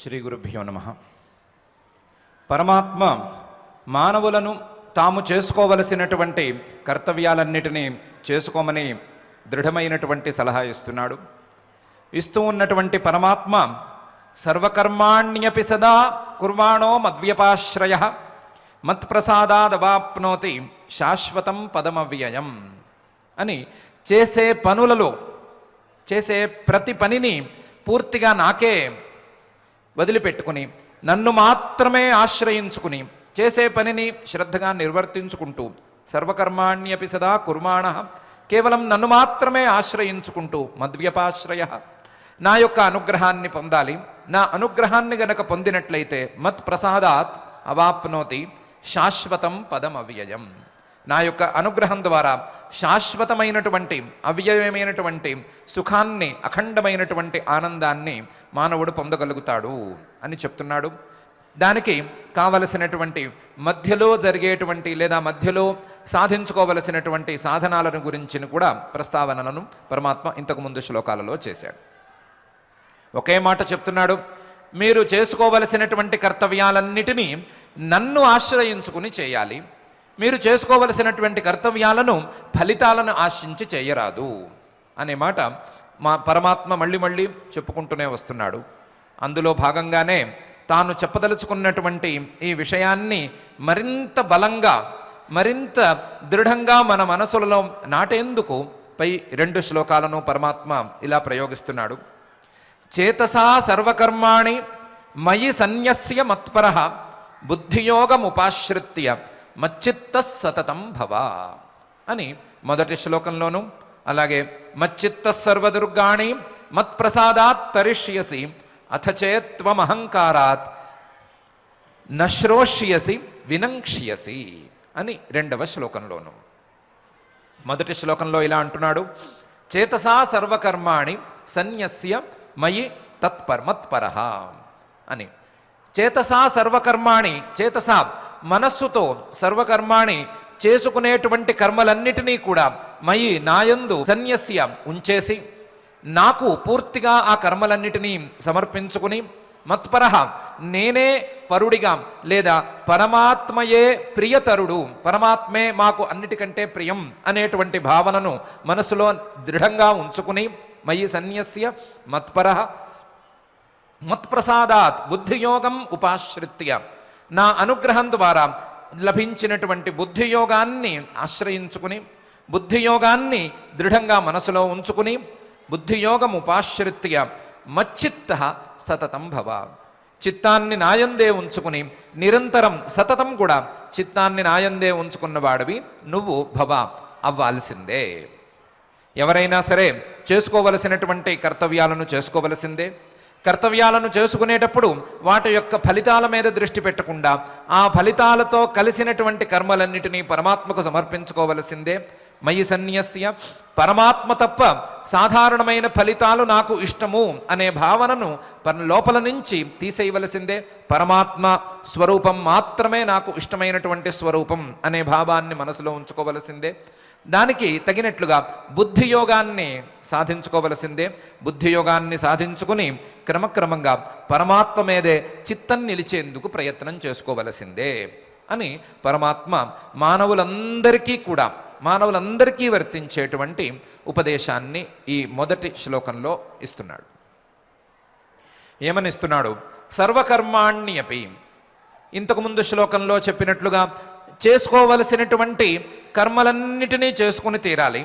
శ్రీ గురుభ్యో నమః. పరమాత్మ మానవులను తాము చేసుకోవలసినటువంటి కర్తవ్యాలన్నిటినీ చేసుకోమని దృఢమైనటువంటి సలహా ఇస్తున్నాడు. ఇస్తూ ఉన్నటువంటి పరమాత్మ సర్వకర్మాణ్యపి సదా కుర్వాణో మద్వ్యపాశ్రయ మత్ప్రసాదాదవాప్నోతి శాశ్వతం పదమవ్యయం అని చేసే పనులలో చేసే ప్రతి పనిని పూర్తిగా నాకే వదిలిపెట్టుకుని నన్ను మాత్రమే ఆశ్రయించుకుని చేసే పనిని శ్రద్ధగా నిర్వర్తించుకుంటూ సర్వకర్మాణ్యపి సదా కుర్మాణః కేవలం నన్ను మాత్రమే ఆశ్రయించుకుంటూ మద్వ్యపాశ్రయ నా యొక్క అనుగ్రహాన్ని పొందాలి. నా అనుగ్రహాన్ని గనక పొందినట్లయితే మత్ ప్రసాదాత్ అవాప్నోతి శాశ్వతం పదం అవ్యయం. నా యొక్క అనుగ్రహం ద్వారా శాశ్వతమైనటువంటి అవ్యయమైనటువంటి సుఖాన్ని, అఖండమైనటువంటి ఆనందాన్ని మానవుడు పొందగలుగుతాడు అని చెప్తున్నాడు. దానికి కావలసినటువంటి మధ్యలో జరిగేటువంటి లేదా మధ్యలో సాధించుకోవలసినటువంటి సాధనాలను గురించిన కూడా ప్రస్తావనలను పరమాత్మ ఇంతకుముందు శ్లోకాలలో చేశాడు. ఒకే మాట చెప్తున్నాడు, మీరు చేసుకోవలసినటువంటి కర్తవ్యాలన్నిటినీ నన్ను ఆశ్రయించుకుని చేయాలి. మీరు చేసుకోవలసినటువంటి కర్తవ్యాలను ఫలితాలను ఆశించి చేయరాదు అనే మాట పరమాత్మ మళ్ళీ మళ్ళీ చెప్పుకుంటూనే వస్తున్నాడు. అందులో భాగంగానే తాను చెప్పదలుచుకున్నటువంటి ఈ విషయాన్ని మరింత బలంగా, మరింత దృఢంగా మన మనసులలో నాటేందుకు పై 2 శ్లోకాలను పరమాత్మ ఇలా ప్రయోగిస్తున్నాడు. చేతసా సర్వకర్మాణి మయి సన్యస్య మత్పరః బుద్ధియోగముపాశ్రిత్య మచ్చిత్త సతతం భవ అని మొదటి శ్లోకంలోను, అలాగే మచ్చిత్త సర్వదుర్గాణి మత్ప్రసాదాత్ తరిష్యసి అథ చేత్వమహంకారాత్ నశ్రోష్యసి వినంక్ష్యసి అని 2వ శ్లోకంలోను. మొదటి శ్లోకంలో ఇలా అంటున్నాడు, చేతసా సర్వకర్మాణి సన్యస్య మయి మత్పరః అని. చేతసా సర్వకర్మాణి, చేతసా మనస్సుతో సర్వకర్మాణి చేసుకునేటువంటి కర్మలన్నిటినీ కూడా మయి నాయందు సన్యస్య ఉంచేసి నాకు పూర్తిగా ఆ కర్మలన్నిటినీ సమర్పించుకుని మత్పరః నేనే పరుడిగా లేదా పరమాత్మయే ప్రియతరుడు, పరమాత్మే మాకు అన్నిటికంటే ప్రియం అనేటువంటి భావనను మనసులో దృఢంగా ఉంచుకుని మయి సన్యస్య మత్పరః మత్ప్రసాదాత్ బుద్ధియోగం ఉపాశ్రిత్య నా అనుగ్రహం ద్వారా లభించినటువంటి బుద్ధియోగాన్ని ఆశ్రయించుకుని బుద్ధియోగాన్ని దృఢంగా మనసులో ఉంచుకుని బుద్ధియోగం ఉపాశ్రిత్య మచ్చిత్త సతతం భవ చిత్తాన్ని నాయందే ఉంచుకుని నిరంతరం సతతం కూడా చిత్తాన్ని నాయందే ఉంచుకున్నవాడివి నువ్వు భవ అవ్వాల్సిందే. ఎవరైనా సరే చేసుకోవలసినటువంటి కర్తవ్యాలను చేసుకోవలసిందే. కర్తవ్యాలను చేసుకునేటప్పుడు వాటి యొక్క ఫలితాల మీద దృష్టి పెట్టకుండా ఆ ఫలితాలతో కలిసినటువంటి కర్మలన్నిటినీ పరమాత్మకు సమర్పించుకోవలసిందే. మయి సన్యస్య పరమాత్మ తప్ప సాధారణమైన ఫలితాలు నాకు ఇష్టము అనే భావనను లోపల నుంచి తీసేయవలసిందే. పరమాత్మ స్వరూపం మాత్రమే నాకు ఇష్టమైనటువంటి స్వరూపం అనే భావాన్ని మనసులో ఉంచుకోవలసిందే. దానికి తగినట్లుగా బుద్ధియోగాన్ని సాధించుకోవలసిందే. బుద్ధియోగాన్ని సాధించుకుని క్రమక్రమంగా పరమాత్మ మీదే చిత్తం నిలిచేందుకు ప్రయత్నం చేసుకోవలసిందే అని పరమాత్మ మానవులందరికీ వర్తించేటువంటి ఉపదేశాన్ని ఈ మొదటి శ్లోకంలో ఇస్తున్నాడు. ఏమనిస్తున్నాడు? సర్వకర్మాణ్యపి ఇంతకుముందు శ్లోకంలో చెప్పినట్లుగా చేసుకోవలసినటువంటి కర్మలన్నిటినీ చేసుకుని తీరాలి.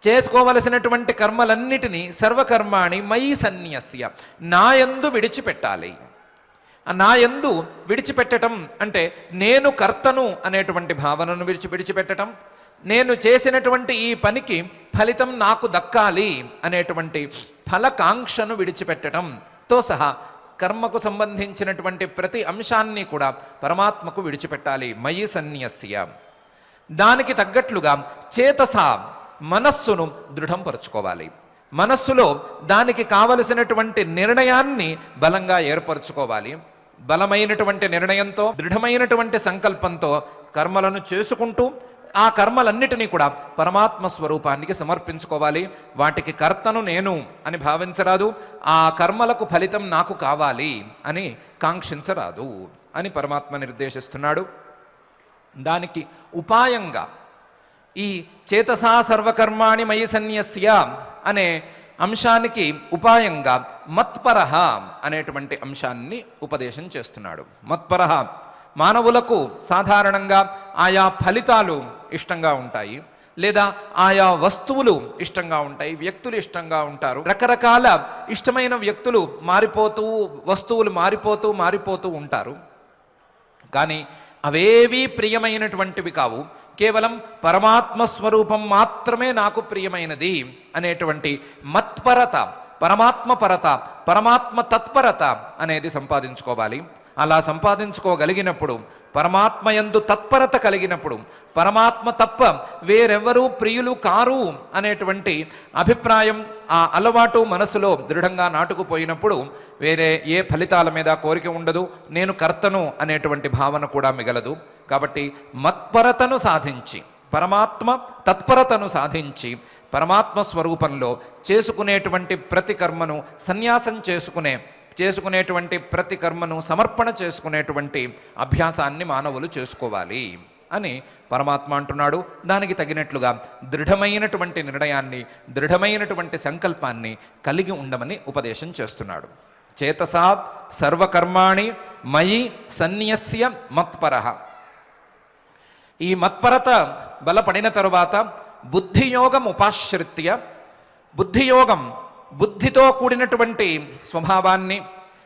చేసుకోవలసినటువంటి కర్మలన్నిటినీ సర్వకర్మాణి మయి సన్యస్య నాయందు విడిచిపెట్టాలి. నాయందు విడిచిపెట్టడం అంటే నేను కర్తను అనేటువంటి భావనను విడిచిపెట్టడం, నేను చేసినటువంటి ఈ పనికి ఫలితం నాకు దక్కాలి అనేటువంటి ఫలకాంక్షను విడిచిపెట్టడంతో సహా కర్మకు సంబంధించినటువంటి ప్రతి అంశాన్ని కూడా పరమాత్మకు విడిచిపెట్టాలి. మయి సన్యస్య దానికి తగ్గట్లుగా చేతస మనస్సును దృఢంపరుచుకోవాలి. మనస్సులో దానికి కావలసినటువంటి నిర్ణయాన్ని బలంగా ఏర్పరచుకోవాలి. బలమైనటువంటి నిర్ణయంతో, దృఢమైనటువంటి సంకల్పంతో కర్మలను చేసుకుంటూ ఆ కర్మలన్నిటినీ కూడా పరమాత్మ స్వరూపానికి సమర్పించుకోవాలి. వాటికి కర్తను నేను అని భావించరాదు, ఆ కర్మలకు ఫలితం నాకు కావాలి అని కాంక్షించరాదు అని పరమాత్మ నిర్దేశిస్తున్నాడు. దానికి ఉపాయంగా ఈ చేతసా సర్వకర్మాణి మయి సన్యస్య అనే అంశానికి ఉపాయంగా మత్పరహ అనేటువంటి అంశాన్ని ఉపదేశం చేస్తున్నాడు. మత్పరహ మానవులకు సాధారణంగా ఆయా ఫలితాలు ఇష్టంగా ఉంటాయి, లేదా ఆయా వస్తువులు ఇష్టంగా ఉంటాయి, వ్యక్తులు ఇష్టంగా ఉంటారు. రకరకాల ఇష్టమైన వ్యక్తులు మారిపోతూ, వస్తువులు మారిపోతూ ఉంటారు. కానీ అవేవీ ప్రియమైనటువంటివి కావు. కేవలం పరమాత్మ స్వరూపం మాత్రమే నాకు ప్రియమైనది అనేటువంటి మత్పరత, పరమాత్మపరత, పరమాత్మ తత్పరత అనేది సంపాదించుకోవాలి. అలా సంపాదించుకోగలిగినప్పుడు, పరమాత్మయందు తత్పరత కలిగినప్పుడు, పరమాత్మ తప్ప వేరెవరూ ప్రియులు కారు అనేటువంటి అభిప్రాయం, ఆ అలవాటు మనసులో దృఢంగా నాటుకుపోయినప్పుడు వేరే ఏ ఫలితాల మీద కోరిక ఉండదు, నేను కర్తను అనేటువంటి భావన కూడా మిగలదు. కాబట్టి మత్పరతను సాధించి, పరమాత్మ తత్పరతను సాధించి, పరమాత్మ స్వరూపంలో చేసుకునేటువంటి ప్రతి కర్మను సన్యాసం చేసుకునేటువంటి ప్రతి కర్మను సమర్పణ చేసుకునేటువంటి అభ్యాసాన్ని మానవులు చేసుకోవాలి అని పరమాత్మ అంటున్నాడు. దానికి తగినట్లుగా దృఢమైనటువంటి నిర్ణయాన్ని, దృఢమైనటువంటి సంకల్పాన్ని కలిగి ఉండమని ఉపదేశం చేస్తున్నాడు. చేతసా సర్వకర్మాణి మయి సన్యస్య మత్పరః. ఈ మత్పరత బలపడిన తరువాత బుద్ధియోగం ఉపాశ్రిత్య, బుద్ధియోగం బుద్ధితో కూడినటువంటి స్వభావాన్ని,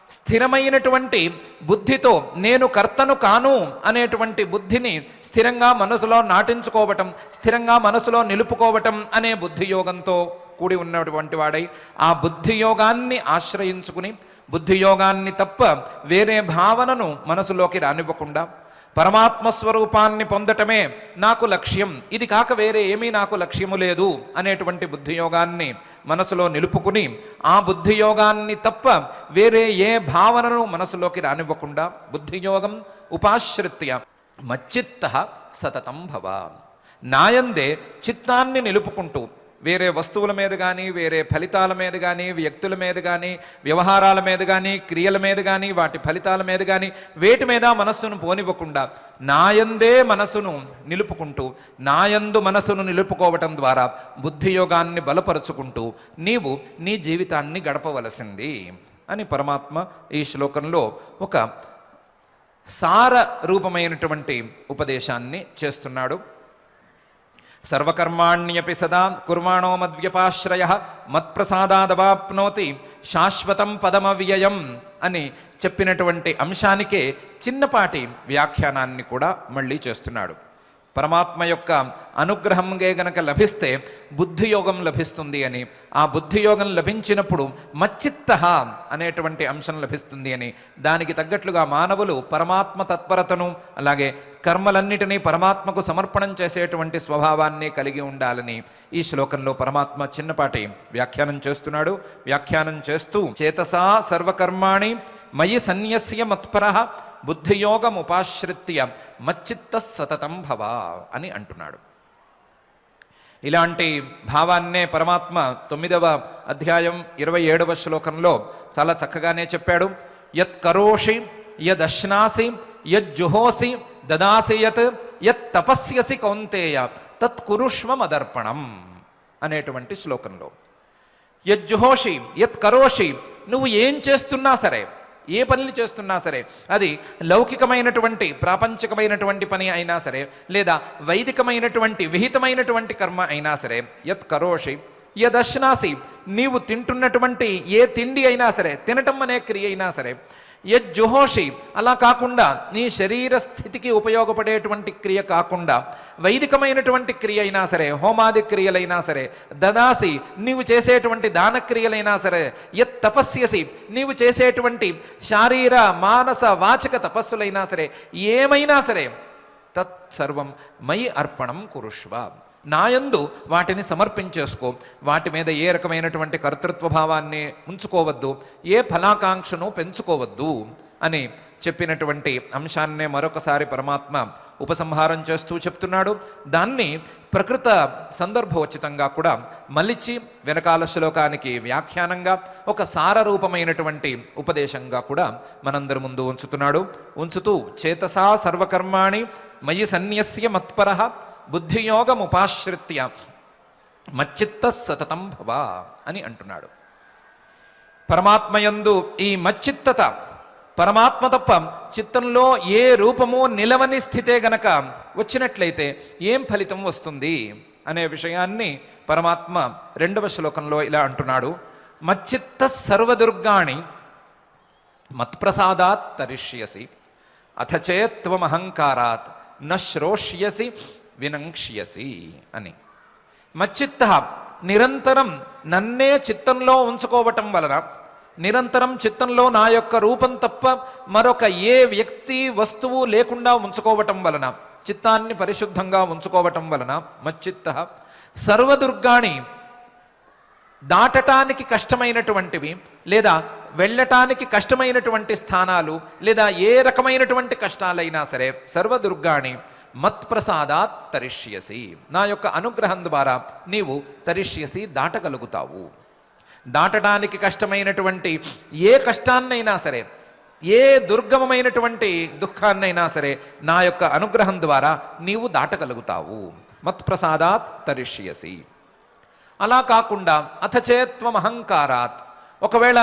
స్థిరమైనటువంటి బుద్ధితో నేను కర్తను కాను అనేటువంటి బుద్ధిని స్థిరంగా మనసులో నాటించుకోవటం, స్థిరంగా మనసులో నిలుపుకోవటం అనే బుద్ధియోగంతో కూడి ఉన్నటువంటి వాడై, ఆ బుద్ధియోగాన్ని ఆశ్రయించుకుని, బుద్ధియోగాన్ని తప్ప వేరే భావనను మనసులోకి రానివ్వకుండా, పరమాత్మ స్వరూపాన్ని పొందటమే నాకు లక్ష్యం, ఇది కాక వేరే ఏమీ నాకు లక్ష్యము లేదు అనేటువంటి బుద్ధియోగాన్ని మనసులో నిలుపుకుని, ఆ బుద్ధియోగాన్ని తప్ప వేరే ఏ భావనను మనసులోకి రానివ్వకుండా, బుద్ధియోగం ఉపాశ్రిత్య మచ్చిత్తః సతతం భవ, నాయందే చిత్తాన్ని నిలుపుకుంటూ, వేరే వస్తువుల మీద కానీ, వేరే ఫలితాల మీద కానీ, వ్యక్తుల మీద కానీ, వ్యవహారాల మీద కానీ, క్రియల మీద కానీ, వాటి ఫలితాల మీద కానీ, వేటి మీద మనస్సును పోనివ్వకుండా నాయందే మనసును నిలుపుకుంటూ, నాయందు మనసును నిలుపుకోవటం ద్వారా బుద్ధియోగాన్ని బలపరుచుకుంటూ నీవు నీ జీవితాన్ని గడపవలసింది అని పరమాత్మ ఈ శ్లోకంలో ఒక సార రూపమైనటువంటి ఉపదేశాన్ని చేస్తున్నాడు. సర్వకర్మాణ్యపి సదా కుర్వాణో మద్వ్యపాశ్రయః మత్ప్రసాదాదవాప్నోతి శాశ్వతం పదమవ్యయం అని చెప్పినటువంటి అంశానికే చిన్నపాటి వ్యాఖ్యానాన్ని కూడా మళ్ళీ చేస్తున్నాడు. పరమాత్మ యొక్క అనుగ్రహంగా గనక లభిస్తే బుద్ధియోగం లభిస్తుంది అని, ఆ బుద్ధియోగం లభించినప్పుడు మచ్చిత్తః అనేటువంటి అంశం లభిస్తుంది అని, దానికి తగ్గట్లుగా మానవులు పరమాత్మ తత్పరతను, అలాగే కర్మలన్నిటినీ పరమాత్మకు సమర్పణం చేసేటువంటి స్వభావాన్ని కలిగి ఉండాలని ఈ శ్లోకంలో పరమాత్మ చిన్నపాటి వ్యాఖ్యానం చేస్తున్నాడు. వ్యాఖ్యానం చేస్తూ చేతసా సర్వకర్మాణి మయి సన్యస్య మత్పరః బుద్ధియోగముపాశ్రిత్య మచ్చిత్త సతతం భవ అని అంటున్నాడు. ఇలాంటి భావాన్నే పరమాత్మ 9వ అధ్యాయం 27వ శ్లోకంలో చాలా చక్కగానే చెప్పాడు. యత్ కరోషి యదశ్నాసి యజ్జుహోసి దదాసి యత్ తపస్యసి కౌంతేయ తత్ కురుష్వ మదర్పణం అనేటువంటి శ్లోకంలో యజ్జుహోషి యత్ కరోషి, నువ్వు ఏం చేస్తున్నా సరే, ఏ పనులు చేస్తున్నా సరే, అది లౌకికమైనటువంటి ప్రాపంచికమైనటువంటి పని అయినా సరే, లేదా వైదికమైనటువంటి విహితమైనటువంటి కర్మ అయినా సరే, యత్ కరోషి యదశ్నాసి, నీవు తింటున్నటువంటి ఏ తిండి అయినా సరే, తినటం అనే క్రియ అయినా సరే, యజ్జుహోషి, అలా కాకుండా నీ శరీర స్థితికి ఉపయోగపడేటువంటి క్రియ కాకుండా వైదికమైనటువంటి క్రియ అయినా సరే, హోమాది క్రియలైనా సరే, దదాసి, నీవు చేసేటువంటి దాన క్రియలైనా సరే, యత్ తపస్యసి, నీవు చేసేటువంటి శారీర మానస వాచక తపస్సులైనా సరే, ఏమైనా సరే, తత్ సర్వం మయి అర్పణం కురుష్వ, నాయందు వాటిని సమర్పించేసుకో. వాటి మీద ఏ రకమైనటువంటి కర్తృత్వ భావాన్ని ఉంచుకోవద్దు, ఏ ఫలాకాంక్షను పెంచుకోవద్దు అని చెప్పినటువంటి అంశాన్నే మరొకసారి పరమాత్మ ఉపసంహారం చేస్తూ చెప్తున్నాడు. దాన్ని ప్రకృత సందర్భోచితంగా కూడా మలిచి వెనకాల శ్లోకానికి వ్యాఖ్యానంగా ఒక సారరూపమైనటువంటి ఉపదేశంగా కూడా మనందరి ముందు ఉంచుతూ చేతసా సర్వకర్మాణి మయి సన్యస్య మత్పరః బుద్ధియోగముపాశ్రిత్య మచ్చిత్త సతతం భవ అని అంటున్నాడు. పరమాత్మయందు ఈ మచ్చిత్తత, పరమాత్మ తప్ప చిత్తంలో ఏ రూపము నిలవని స్థితే గనక వచ్చినట్లయితే ఏం ఫలితం వస్తుంది అనే విషయాన్ని పరమాత్మ 2వ శ్లోకంలో ఇలా అంటున్నాడు. మచ్చిత్త సర్వదుర్గాణి మత్ప్రసాదాత్ తరిష్యసి అథ చేత్వమహంకారాత్ న శ్రోష్యసి వినంక్ష్యసి అని. మచ్చిత్త నిరంతరం నన్నే చిత్తంలో ఉంచుకోవటం వలన, నిరంతరం చిత్తంలో నా యొక్క రూపం తప్ప మరొక ఏ వ్యక్తి వస్తువు లేకుండా ఉంచుకోవటం వలన, చిత్తాన్ని పరిశుద్ధంగా ఉంచుకోవటం వలన మచ్చిత్త సర్వదుర్గాణి దాటటానికి కష్టమైనటువంటివి లేదా వెళ్ళటానికి కష్టమైనటువంటి స్థానాలు లేదా ఏ రకమైనటువంటి కష్టాలైనా సరే సర్వదుర్గాణి మత్ప్రసాదాత్ తరిష్యసి, నా యొక్క అనుగ్రహం ద్వారా నీవు తరిష్యసి దాటగలుగుతావు. దాటడానికి కష్టమైనటువంటి ఏ కష్టాన్నైనా సరే, ఏ దుర్గమమైనటువంటి దుఃఖాన్నైనా సరే నా యొక్క అనుగ్రహం ద్వారా నీవు దాటగలుగుతావు. మత్ప్రసాదాత్ తరిష్యసి. అలా కాకుండా అథచేత్వం అహంకారాత్, ఒకవేళ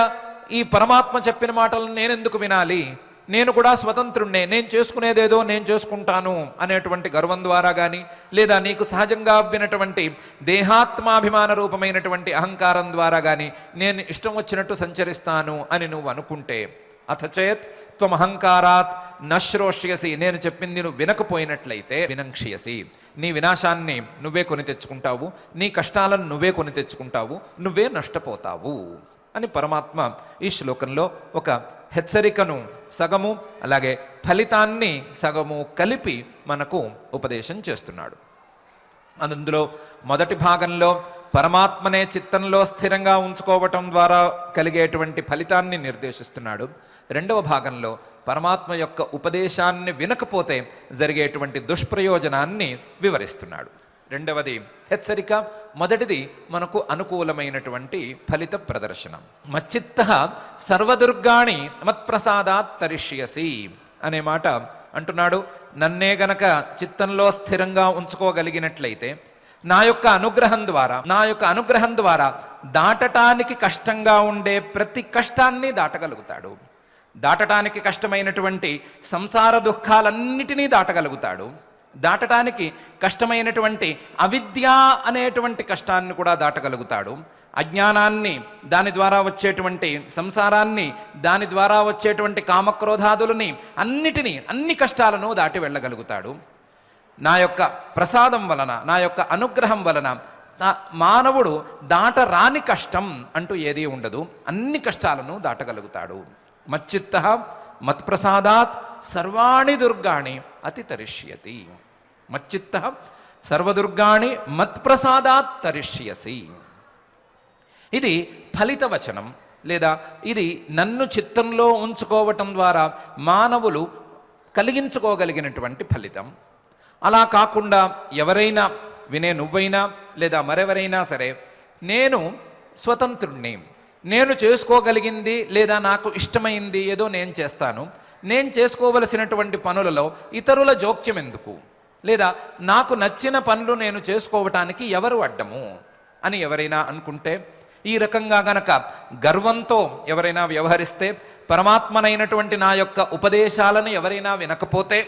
ఈ పరమాత్మ చెప్పిన మాటలను నేనెందుకు వినాలి, నేను కూడా స్వతంత్రుణ్ణే, నేను చేసుకునేదేదో నేను చేసుకుంటాను అనేటువంటి గర్వం ద్వారా కానీ, లేదా నీకు సహజంగా అబ్బినటువంటి దేహాత్మాభిమాన రూపమైనటువంటి అహంకారం ద్వారా కానీ నేను ఇష్టం వచ్చినట్టు సంచరిస్తాను అని నువ్వు అనుకుంటే, అథచేత్ త్వమహంకారాత్ నశ్రోష్యసి, నేను చెప్పింది నువ్వు వినకపోయినట్లయితే వినంక్ష్యసి, నీ వినాశాన్ని నువ్వే కొని తెచ్చుకుంటావు, నీ కష్టాలను నువ్వే కొని తెచ్చుకుంటావు, నువ్వే నష్టపోతావు అని పరమాత్మ ఈ శ్లోకంలో ఒక హెచ్చరికను సగము అలాగే ఫలితాన్ని సగము కలిపి మనకు ఉపదేశం చేస్తున్నాడు. అందులో మొదటి భాగంలో పరమాత్మనే చిత్తంలో స్థిరంగా ఉంచుకోవటం ద్వారా కలిగేటువంటి ఫలితాన్ని నిర్దేశిస్తున్నాడు. 2వ భాగంలో పరమాత్మ యొక్క ఉపదేశాన్ని వినకపోతే జరిగేటువంటి దుష్ప్రయోజనాన్ని వివరిస్తున్నాడు. 2వది హెచ్చరిక, మొదటిది మనకు అనుకూలమైనటువంటి ఫలిత ప్రదర్శనం. మచ్చిత్త సర్వదుర్గాణి మత్ప్రసాదాత్ తరిష్యసి అనే మాట అంటున్నాడు. నన్నే గనక చిత్తంలో స్థిరంగా ఉంచుకోగలిగినట్లయితే నా యొక్క అనుగ్రహం ద్వారా దాటటానికి కష్టంగా ఉండే ప్రతి కష్టాన్ని దాటగలుగుతాడు. దాటటానికి కష్టమైనటువంటి సంసార దుఃఖాలన్నిటినీ దాటగలుగుతాడు. దాటటానికి కష్టమైనటువంటి అవిద్య అనేటువంటి కష్టాన్ని కూడా దాటగలుగుతాడు. అజ్ఞానాన్ని, దాని ద్వారా వచ్చేటువంటి సంసారాన్ని, దాని ద్వారా వచ్చేటువంటి కామక్రోధాదులని అన్ని కష్టాలను దాటి వెళ్ళగలుగుతాడు. నా యొక్క ప్రసాదం వలన, నా యొక్క అనుగ్రహం వలన మానవుడు దాటరాని కష్టం అంటూ ఏదీ ఉండదు, అన్ని కష్టాలను దాటగలుగుతాడు. మచ్చిత్త మత్ప్రసాదాత్ సర్వాణి దుర్గాణి అతి తరిష్యతి. మచ్చిత్త సర్వదుర్గాణి మత్ప్రసాదాత్ తరిష్యసి. ఇది ఫలితవచనం, లేదా ఇది నన్ను చిత్తంలో ఉంచుకోవటం ద్వారా మానవులు కలిగించుకోగలిగినటువంటి ఫలితం. అలా కాకుండా ఎవరైనా వినే నువ్వైనా లేదా మరెవరైనా సరే, నేను స్వతంత్రుణ్ణి, నేను చేసుకోగలిగింది లేదా నాకు ఇష్టమైంది ఏదో నేను చేస్తాను, నేను చేసుకోవలసినటువంటి పనులలో ఇతరుల జోక్యం ఎందుకు, లేదా నాకు నచ్చిన పనులు నేను చేసుకోవటానికి ఎవరు అడ్డము అని ఎవరైనా అనుకుంటే, ఈ రకంగా గనక గర్వంతో ఎవరైనా వ్యవహరిస్తే, పరమాత్మనైనటువంటి నా యొక్క ఉపదేశాలను ఎవరైనా వినకపోతే,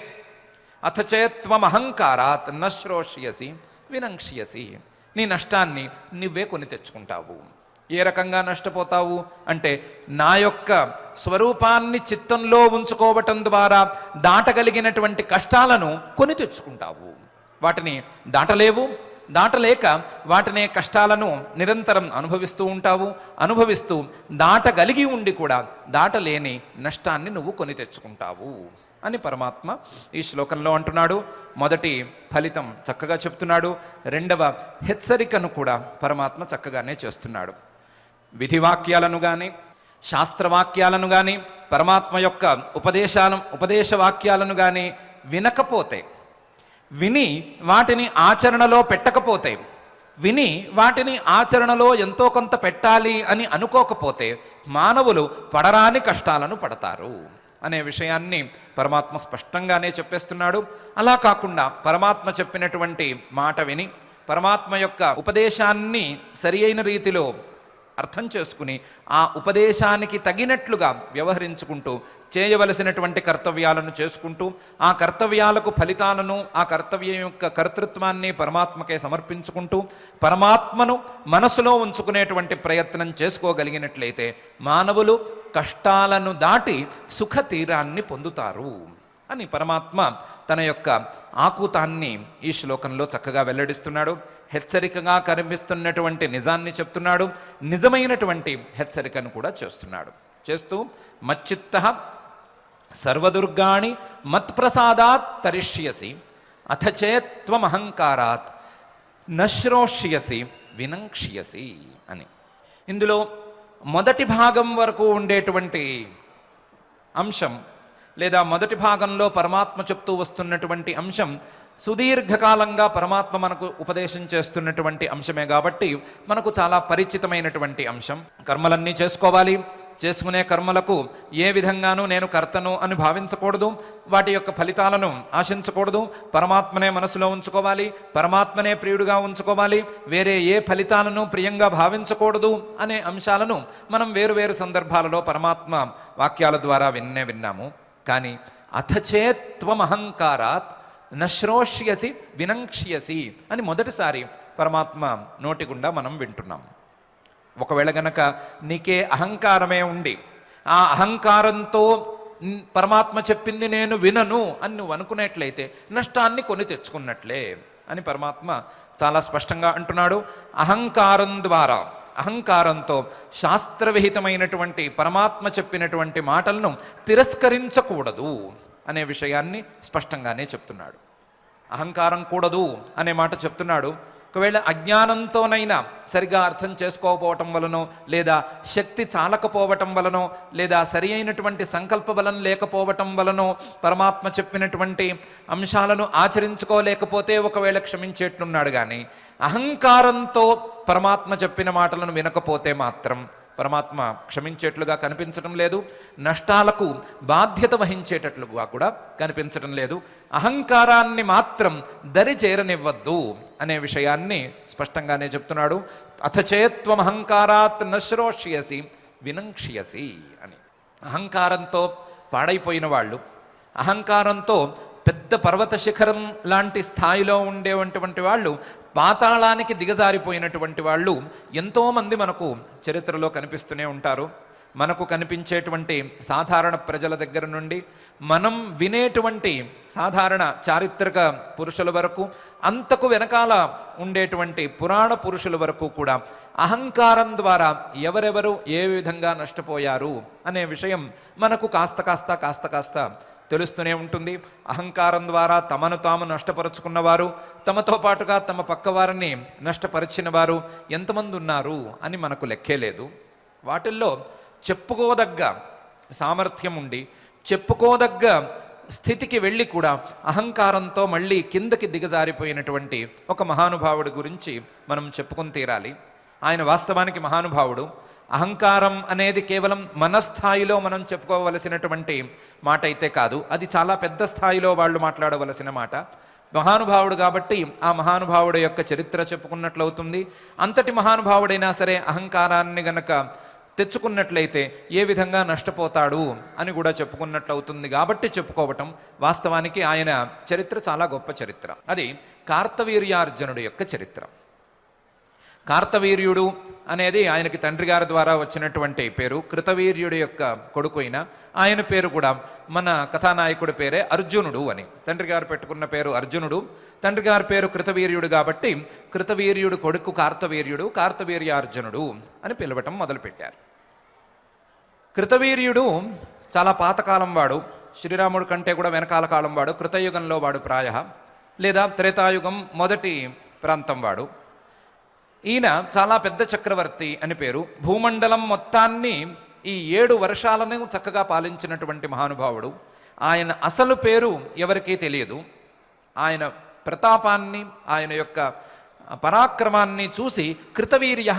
అథచేత్వం అహంకారాత్ నశ్రోష్యసి వినంక్ష్యసి, నీ నష్టాన్ని నువ్వే కొని తెచ్చుకుంటావు. ఏ రకంగా నష్టపోతావు అంటే, నా యొక్క స్వరూపాన్ని చిత్తంలో ఉంచుకోవటం ద్వారా దాటగలిగినటువంటి కష్టాలను కొని తెచ్చుకుంటావు. వాటిని దాటలేక వాటినే కష్టాలను నిరంతరం అనుభవిస్తూ దాటగలిగి ఉండి కూడా దాటలేని నష్టాన్ని నువ్వు కొని తెచ్చుకుంటావు అని పరమాత్మ ఈ శ్లోకంలో అంటున్నాడు. మొదటి ఫలితం చక్కగా చెప్తున్నాడు, రెండవ హెచ్చరికను కూడా పరమాత్మ చక్కగానే చేస్తున్నాడు. విధివాక్యాలను కానీ శాస్త్రవాక్యాలను కానీ పరమాత్మ యొక్క ఉపదేశ వాక్యాలను కానీ వినకపోతే, విని వాటిని ఆచరణలో పెట్టకపోతే, విని వాటిని ఆచరణలో ఎంతో కొంత పెట్టాలి అని అనుకోకపోతే మానవులు పడరాని కష్టాలను పడతారు అనే విషయాన్ని పరమాత్మ స్పష్టంగానే చెప్పేస్తున్నాడు. అలా కాకుండా పరమాత్మ చెప్పినటువంటి మాట విని పరమాత్మ యొక్క ఉపదేశాన్ని సరి అయిన రీతిలో అర్థం చేసుకుని ఆ ఉపదేశానికి తగినట్లుగా వ్యవహరించుకుంటూ చేయవలసినటువంటి కర్తవ్యాలను చేసుకుంటూ ఆ కర్తవ్యాలకు ఫలితాలను, ఆ కర్తవ్యం యొక్క కర్తృత్వాన్ని పరమాత్మకే సమర్పించుకుంటూ పరమాత్మను మనసులో ఉంచుకునేటువంటి ప్రయత్నం చేసుకోగలిగినట్లయితే మానవులు కష్టాలను దాటి సుఖ తీరాన్ని పొందుతారు అని పరమాత్మ తన యొక్క ఆకుతాన్ని ఈ శ్లోకంలో చక్కగా వెల్లడిస్తున్నాడు. హెచ్చరికగా కనిపిస్తున్నటువంటి నిజాన్ని చెప్తున్నాడు, నిజమైనటువంటి హెచ్చరికను కూడా చేస్తున్నాడు. చేస్తూ మచ్చిత్తః సర్వదుర్గాణి మత్ప్రసాదాత్ తరిష్యసి అథ చేత్వమహంకారాత్ నశ్రోష్యసి వినంక్ష్యసి అని. ఇందులో మొదటి భాగం వరకు ఉండేటువంటి అంశం లేదా మొదటి భాగంలో పరమాత్మ చెప్తూ వస్తున్నటువంటి అంశం సుదీర్ఘకాలంగా పరమాత్మ మనకు ఉపదేశం చేస్తున్నటువంటి అంశమే కాబట్టి మనకు చాలా పరిచితమైనటువంటి అంశం. కర్మలన్నీ చేసుకోవాలి, చేసుకునే కర్మలకు ఏ విధంగానూ నేను కర్తను అని భావించకూడదు, వాటి యొక్క ఫలితాలను ఆశించకూడదు, పరమాత్మనే మనసులో ఉంచుకోవాలి, పరమాత్మనే ప్రియుడిగా ఉంచుకోవాలి, వేరే ఏ ఫలితాలను ప్రియంగా భావించకూడదు అనే అంశాలను మనం వేరువేరు సందర్భాలలో పరమాత్మ వాక్యాల ద్వారా విన్నాము. కానీ అథచేత్వమహంకారాత్ నశ్రోష్యసి వినంక్ష్యసి అని మొదటిసారి పరమాత్మ నోటి గుండా మనం వింటున్నాం. ఒకవేళ గనక నీకే అహంకారమే ఉండి ఆ అహంకారంతో పరమాత్మ చెప్పింది నేను వినను అని నువ్వు అనుకునేట్లయితే నష్టాన్ని కొని తెచ్చుకున్నట్లే అని పరమాత్మ చాలా స్పష్టంగా అంటున్నాడు. అహంకారం ద్వారా, అహంకారంతో శాస్త్రవిహితమైనటువంటి పరమాత్మ చెప్పినటువంటి మాటలను తిరస్కరించకూడదు అనే విషయాన్ని స్పష్టంగానే చెప్తున్నాడు. అహంకారం కూడదు అనే మాట చెప్తున్నాడు. ఒకవేళ అజ్ఞానంతోనైనా సరిగా అర్థం చేసుకోకపోవటం వలనో, లేదా శక్తి చాలకపోవటం వలనో, లేదా సరి అయినటువంటి సంకల్ప బలం లేకపోవటం వలనో పరమాత్మ చెప్పినటువంటి అంశాలను ఆచరించుకోలేకపోతే ఒకవేళ క్షమించేట్లున్నాడు. కానీ అహంకారంతో పరమాత్మ చెప్పిన మాటలను వినకపోతే మాత్రం పరమాత్మ క్షమించేట్లుగా కనిపించటం లేదు, నష్టాలకు బాధ్యత వహించేటట్లుగా కూడా కనిపించటం లేదు. అహంకారాన్ని మాత్రం దరి చేరనివ్వద్దు అనే విషయాన్ని స్పష్టంగానే చెప్తున్నాడు. అథచేత్వం అహంకారాత్ నశ్రోష్యసి వినంక్ష్యసి అని. అహంకారంతో పాడైపోయిన వాళ్ళు, అహంకారంతో పెద్ద పర్వత శిఖరం లాంటి స్థాయిలో ఉండేటువంటి వాళ్ళు, పాతాళానికి దిగజారిపోయినటువంటి వాళ్ళు ఎంతోమంది మనకు చరిత్రలో కనిపిస్తూనే ఉంటారు. మనకు కనిపించేటువంటి సాధారణ ప్రజల దగ్గర నుండి మనం వినేటువంటి సాధారణ చారిత్రక పురుషుల వరకు, అంతకు వెనకాల ఉండేటువంటి పురాణ పురుషుల వరకు కూడా అహంకారం ద్వారా ఎవరెవరు ఏ విధంగా నష్టపోయారు అనే విషయం మనకు కాస్త తెలుస్తూనే ఉంటుంది. అహంకారం ద్వారా తమను తాము నష్టపరుచుకున్నవారు, తమతో పాటుగా తమ పక్కవారిని నష్టపరిచిన వారు ఎంతమంది ఉన్నారు అని మనకు లెక్కే లేదు. వాటిల్లో చెప్పుకోదగ్గ సామర్థ్యం ఉండి చెప్పుకోదగ్గ స్థితికి వెళ్ళి కూడా అహంకారంతో మళ్ళీ కిందకి దిగజారిపోయినటువంటి ఒక మహానుభావుడి గురించి మనం చెప్పుకొని తీరాలి. ఆయన వాస్తవానికి మహానుభావుడు. అహంకారం అనేది కేవలం మన స్థాయిలో మనం చెప్పుకోవలసినటువంటి మాట అయితే కాదు, అది చాలా పెద్ద స్థాయిలో వాళ్ళు మాట్లాడవలసిన మాట. మహానుభావుడు కాబట్టి ఆ మహానుభావుడు యొక్క చరిత్ర చెప్పుకున్నట్లవుతుంది. అంతటి మహానుభావుడైనా సరే అహంకారాన్ని గనక తెచ్చుకున్నట్లయితే ఏ విధంగా నష్టపోతాడు అని కూడా చెప్పుకున్నట్లవుతుంది. కాబట్టి చెప్పుకోవటం వాస్తవానికి ఆయన చరిత్ర చాలా గొప్ప చరిత్ర. అది కార్తవీర్యార్జునుడి యొక్క చరిత్ర. కార్తవీర్యుడు అనేది ఆయనకి తండ్రి గారి ద్వారా వచ్చినటువంటి పేరు. కృతవీర్యుడి యొక్క కొడుకు అయిన ఆయన పేరు కూడా మన కథానాయకుడి పేరే అర్జునుడు అని. తండ్రి గారు పెట్టుకున్న పేరు అర్జునుడు, తండ్రి గారి పేరు కృతవీర్యుడు కాబట్టి కృతవీర్యుడు కొడుకు కార్తవీర్యుడు, కార్తవీర్యార్జునుడు అని పిలవటం మొదలుపెట్టారు. కృతవీర్యుడు చాలా పాతకాలం వాడు, శ్రీరాముడి కంటే కూడా వెనకాల కాలం వాడు, కృతయుగంలో వాడు ప్రాయ, లేదా త్రేతాయుగం మొదటి ప్రాంతం వాడు. ఈయన చాలా పెద్ద చక్రవర్తి అని పేరు. భూమండలం మొత్తాన్ని ఈ 7 వర్షాలను చక్కగా పాలించినటువంటి మహానుభావుడు. ఆయన అసలు పేరు ఎవరికీ తెలియదు. ఆయన ప్రతాపాన్ని, ఆయన యొక్క పరాక్రమాన్ని చూసి కృతవీర్య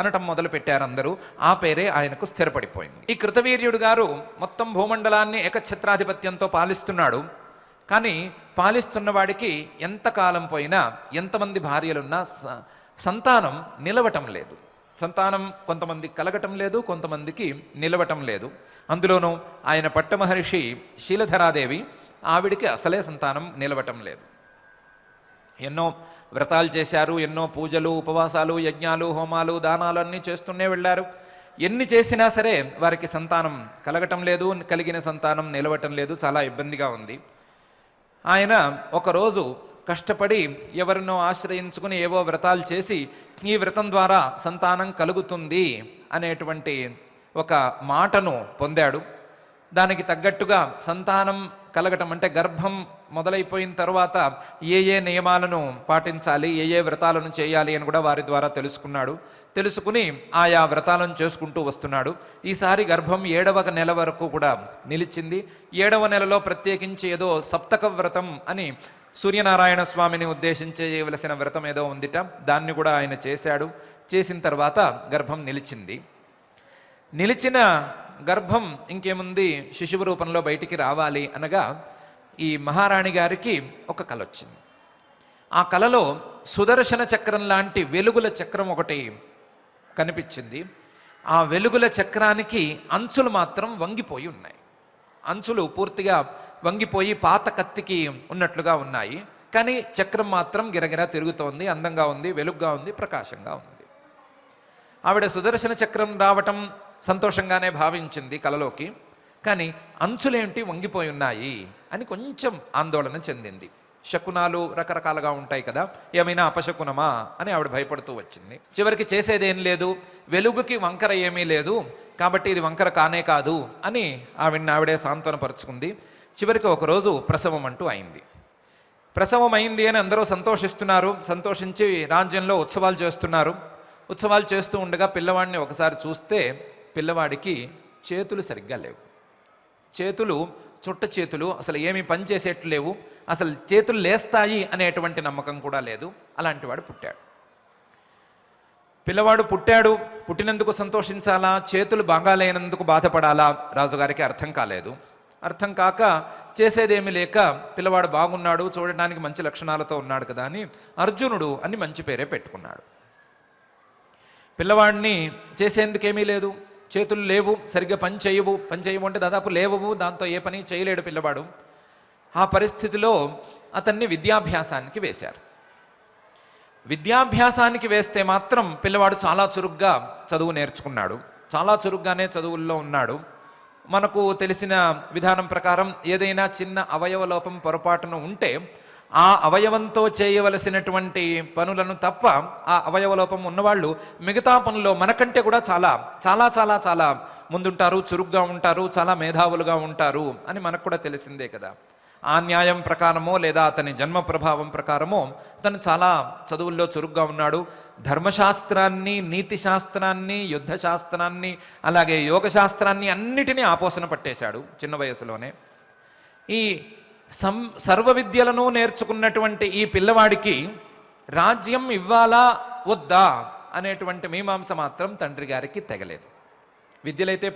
అనటం మొదలుపెట్టారు అందరూ. ఆ పేరే ఆయనకు స్థిరపడిపోయింది. ఈ కృతవీర్యుడు గారు మొత్తం భూమండలాన్ని ఏకఛత్రాధిపత్యంతో పాలిస్తున్నాడు. కానీ పాలిస్తున్న వాడికి ఎంతకాలం పోయినా, ఎంతమంది భార్యలున్నా సంతానం నిలవటం లేదు. సంతానం కొంతమందికి కలగటం లేదు, కొంతమందికి నిలవటం లేదు. అందులోనూ ఆయన పట్టమహర్షి శీలధరాదేవి, ఆవిడికి అసలే సంతానం నిలవటం లేదు. ఎన్నో వ్రతాలు చేశారు, ఎన్నో పూజలు, ఉపవాసాలు, యజ్ఞాలు, హోమాలు, దానాలు అన్నీ చేస్తూనే వెళ్ళారు. ఎన్ని చేసినా సరే వారికి సంతానం కలగటం లేదు, కలిగిన సంతానం నిలవటం లేదు. చాలా ఇబ్బందిగా ఉంది. ఆయన ఒకరోజు కష్టపడి ఎవరినో ఆశ్రయించుకుని ఏవో వ్రతాలు చేసి ఈ వ్రతం ద్వారా సంతానం కలుగుతుంది అనేటువంటి ఒక మాటను పొందాడు. దానికి తగ్గట్టుగా సంతానం కలగటం అంటే గర్భం మొదలైపోయిన తర్వాత ఏ నియమాలను పాటించాలి, ఏ వ్రతాలను చేయాలి అని కూడా వారి ద్వారా తెలుసుకున్నాడు. తెలుసుకుని ఆయా వ్రతాలను చేసుకుంటూ వస్తున్నాడు. ఈసారి గర్భం 7వ నెల వరకు కూడా నిలిచింది. 7వ నెలలో ప్రత్యేకించి ఏదో సప్తక వ్రతం అని సూర్యనారాయణ స్వామిని ఉద్దేశించి చేయవలసిన వ్రతం ఏదో ఉందిట, దాన్ని కూడా ఆయన చేశాడు. చేసిన తర్వాత గర్భం నిలిచింది. నిలిచిన గర్భం ఇంకేముంది, శిశువు రూపంలో బయటికి రావాలి అనగా ఈ మహారాణి గారికి ఒక కల వచ్చింది. ఆ కలలో సుదర్శన చక్రం లాంటి వెలుగుల చక్రం ఒకటి కనిపించింది. ఆ వెలుగుల చక్రానికి అంచులు మాత్రం వంగిపోయి ఉన్నాయి. అంచులు పూర్తిగా వంగిపోయి పాత కత్తికి ఉన్నట్లుగా ఉన్నాయి. కానీ చక్రం మాత్రం గిరగిరా తిరుగుతోంది, అందంగా ఉంది, వెలుగుగా ఉంది, ప్రకాశంగా ఉంది. ఆవిడ సుదర్శన చక్రం రావటం సంతోషంగానే భావించింది కలలోకి. కానీ అంచులేంటి వంగిపోయి ఉన్నాయి అని కొంచెం ఆందోళన చెందింది. శకునాలు రకరకాలుగా ఉంటాయి కదా, ఏమైనా అపశకునమా అని ఆవిడ భయపడుతూ వచ్చింది. చివరికి చేసేదేం లేదు, వెలుగుకి వంకర ఏమీ లేదు, కాబట్టి ఇది వంకర కానే కాదు అని ఆవిడే సాంత్వనపరుచుకుంది. చివరికి ఒకరోజు ప్రసవం అంటూ అయింది. ప్రసవం అయింది అని అందరూ సంతోషిస్తున్నారు. సంతోషించి రాజ్యంలో ఉత్సవాలు చేస్తున్నారు. ఉత్సవాలు చేస్తూ ఉండగా పిల్లవాడిని ఒకసారి చూస్తే పిల్లవాడికి చేతులు సరిగ్గా లేవు. చేతులు చుట్ట చేతులు, అసలు ఏమీ పని చేసేట్లు లేవు, అసలు చేతులు లేస్తాయి అనేటువంటి నమ్మకం కూడా లేదు. అలాంటి వాడు పుట్టాడు. పిల్లవాడు పుట్టాడు. పుట్టినందుకు సంతోషించాలా, చేతులు బాగాలేనందుకు బాధపడాలా, రాజుగారికి అర్థం కాలేదు. అర్థం కాక చేసేదేమీ లేక పిల్లవాడు బాగున్నాడు, చూడడానికి మంచి లక్షణాలతో ఉన్నాడు కదా అని అర్జునుడు అని మంచి పేరే పెట్టుకున్నాడు. పిల్లవాడిని చేసేందుకేమీ లేదు, చేతులు లేవు, సరిగ్గా పని చేయవు అంటే దాదాపు లేవవు, దాంతో ఏ పని చేయలేడు పిల్లవాడు. ఆ పరిస్థితిలో అతన్ని విద్యాభ్యాసానికి వేశారు. విద్యాభ్యాసానికి వేస్తే మాత్రం పిల్లవాడు చాలా చురుగ్గా చదువు నేర్చుకున్నాడు. చాలా చురుగ్గానే చదువుల్లో ఉన్నాడు. మనకు తెలిసిన విధానం ప్రకారం ఏదైనా చిన్న అవయవ లోపం పొరపాటున ఉంటే ఆ అవయవంతో చేయవలసినటువంటి పనులను తప్ప ఆ అవయవ లోపం ఉన్నవాళ్ళు మిగతా పనుల్లో మనకంటే కూడా చాలా చాలా చాలా చాలా ముందుంటారు, చురుగ్గా ఉంటారు, చాలా మేధావులుగా ఉంటారు అని మనకు కూడా తెలిసిందే కదా. ఆ న్యాయం ప్రకారమో లేదా అతని జన్మ ప్రభావం ప్రకారమో అతను చాలా చదువుల్లో చురుగ్గా ఉన్నాడు. ధర్మశాస్త్రాన్ని, నీతి శాస్త్రాన్ని, యుద్ధ శాస్త్రాన్ని, అలాగే యోగ శాస్త్రాన్ని అన్నిటినీ ఆపోసన పట్టేశాడు చిన్న వయసులోనే. ఈ సర్వ విద్యలను నేర్చుకున్నటువంటి ఈ పిల్లవాడికి రాజ్యం ఇవ్వాలా వద్దా అనేటువంటి మీమాంస మాత్రం తండ్రి గారికి తెగలేదు. విద్యలైతే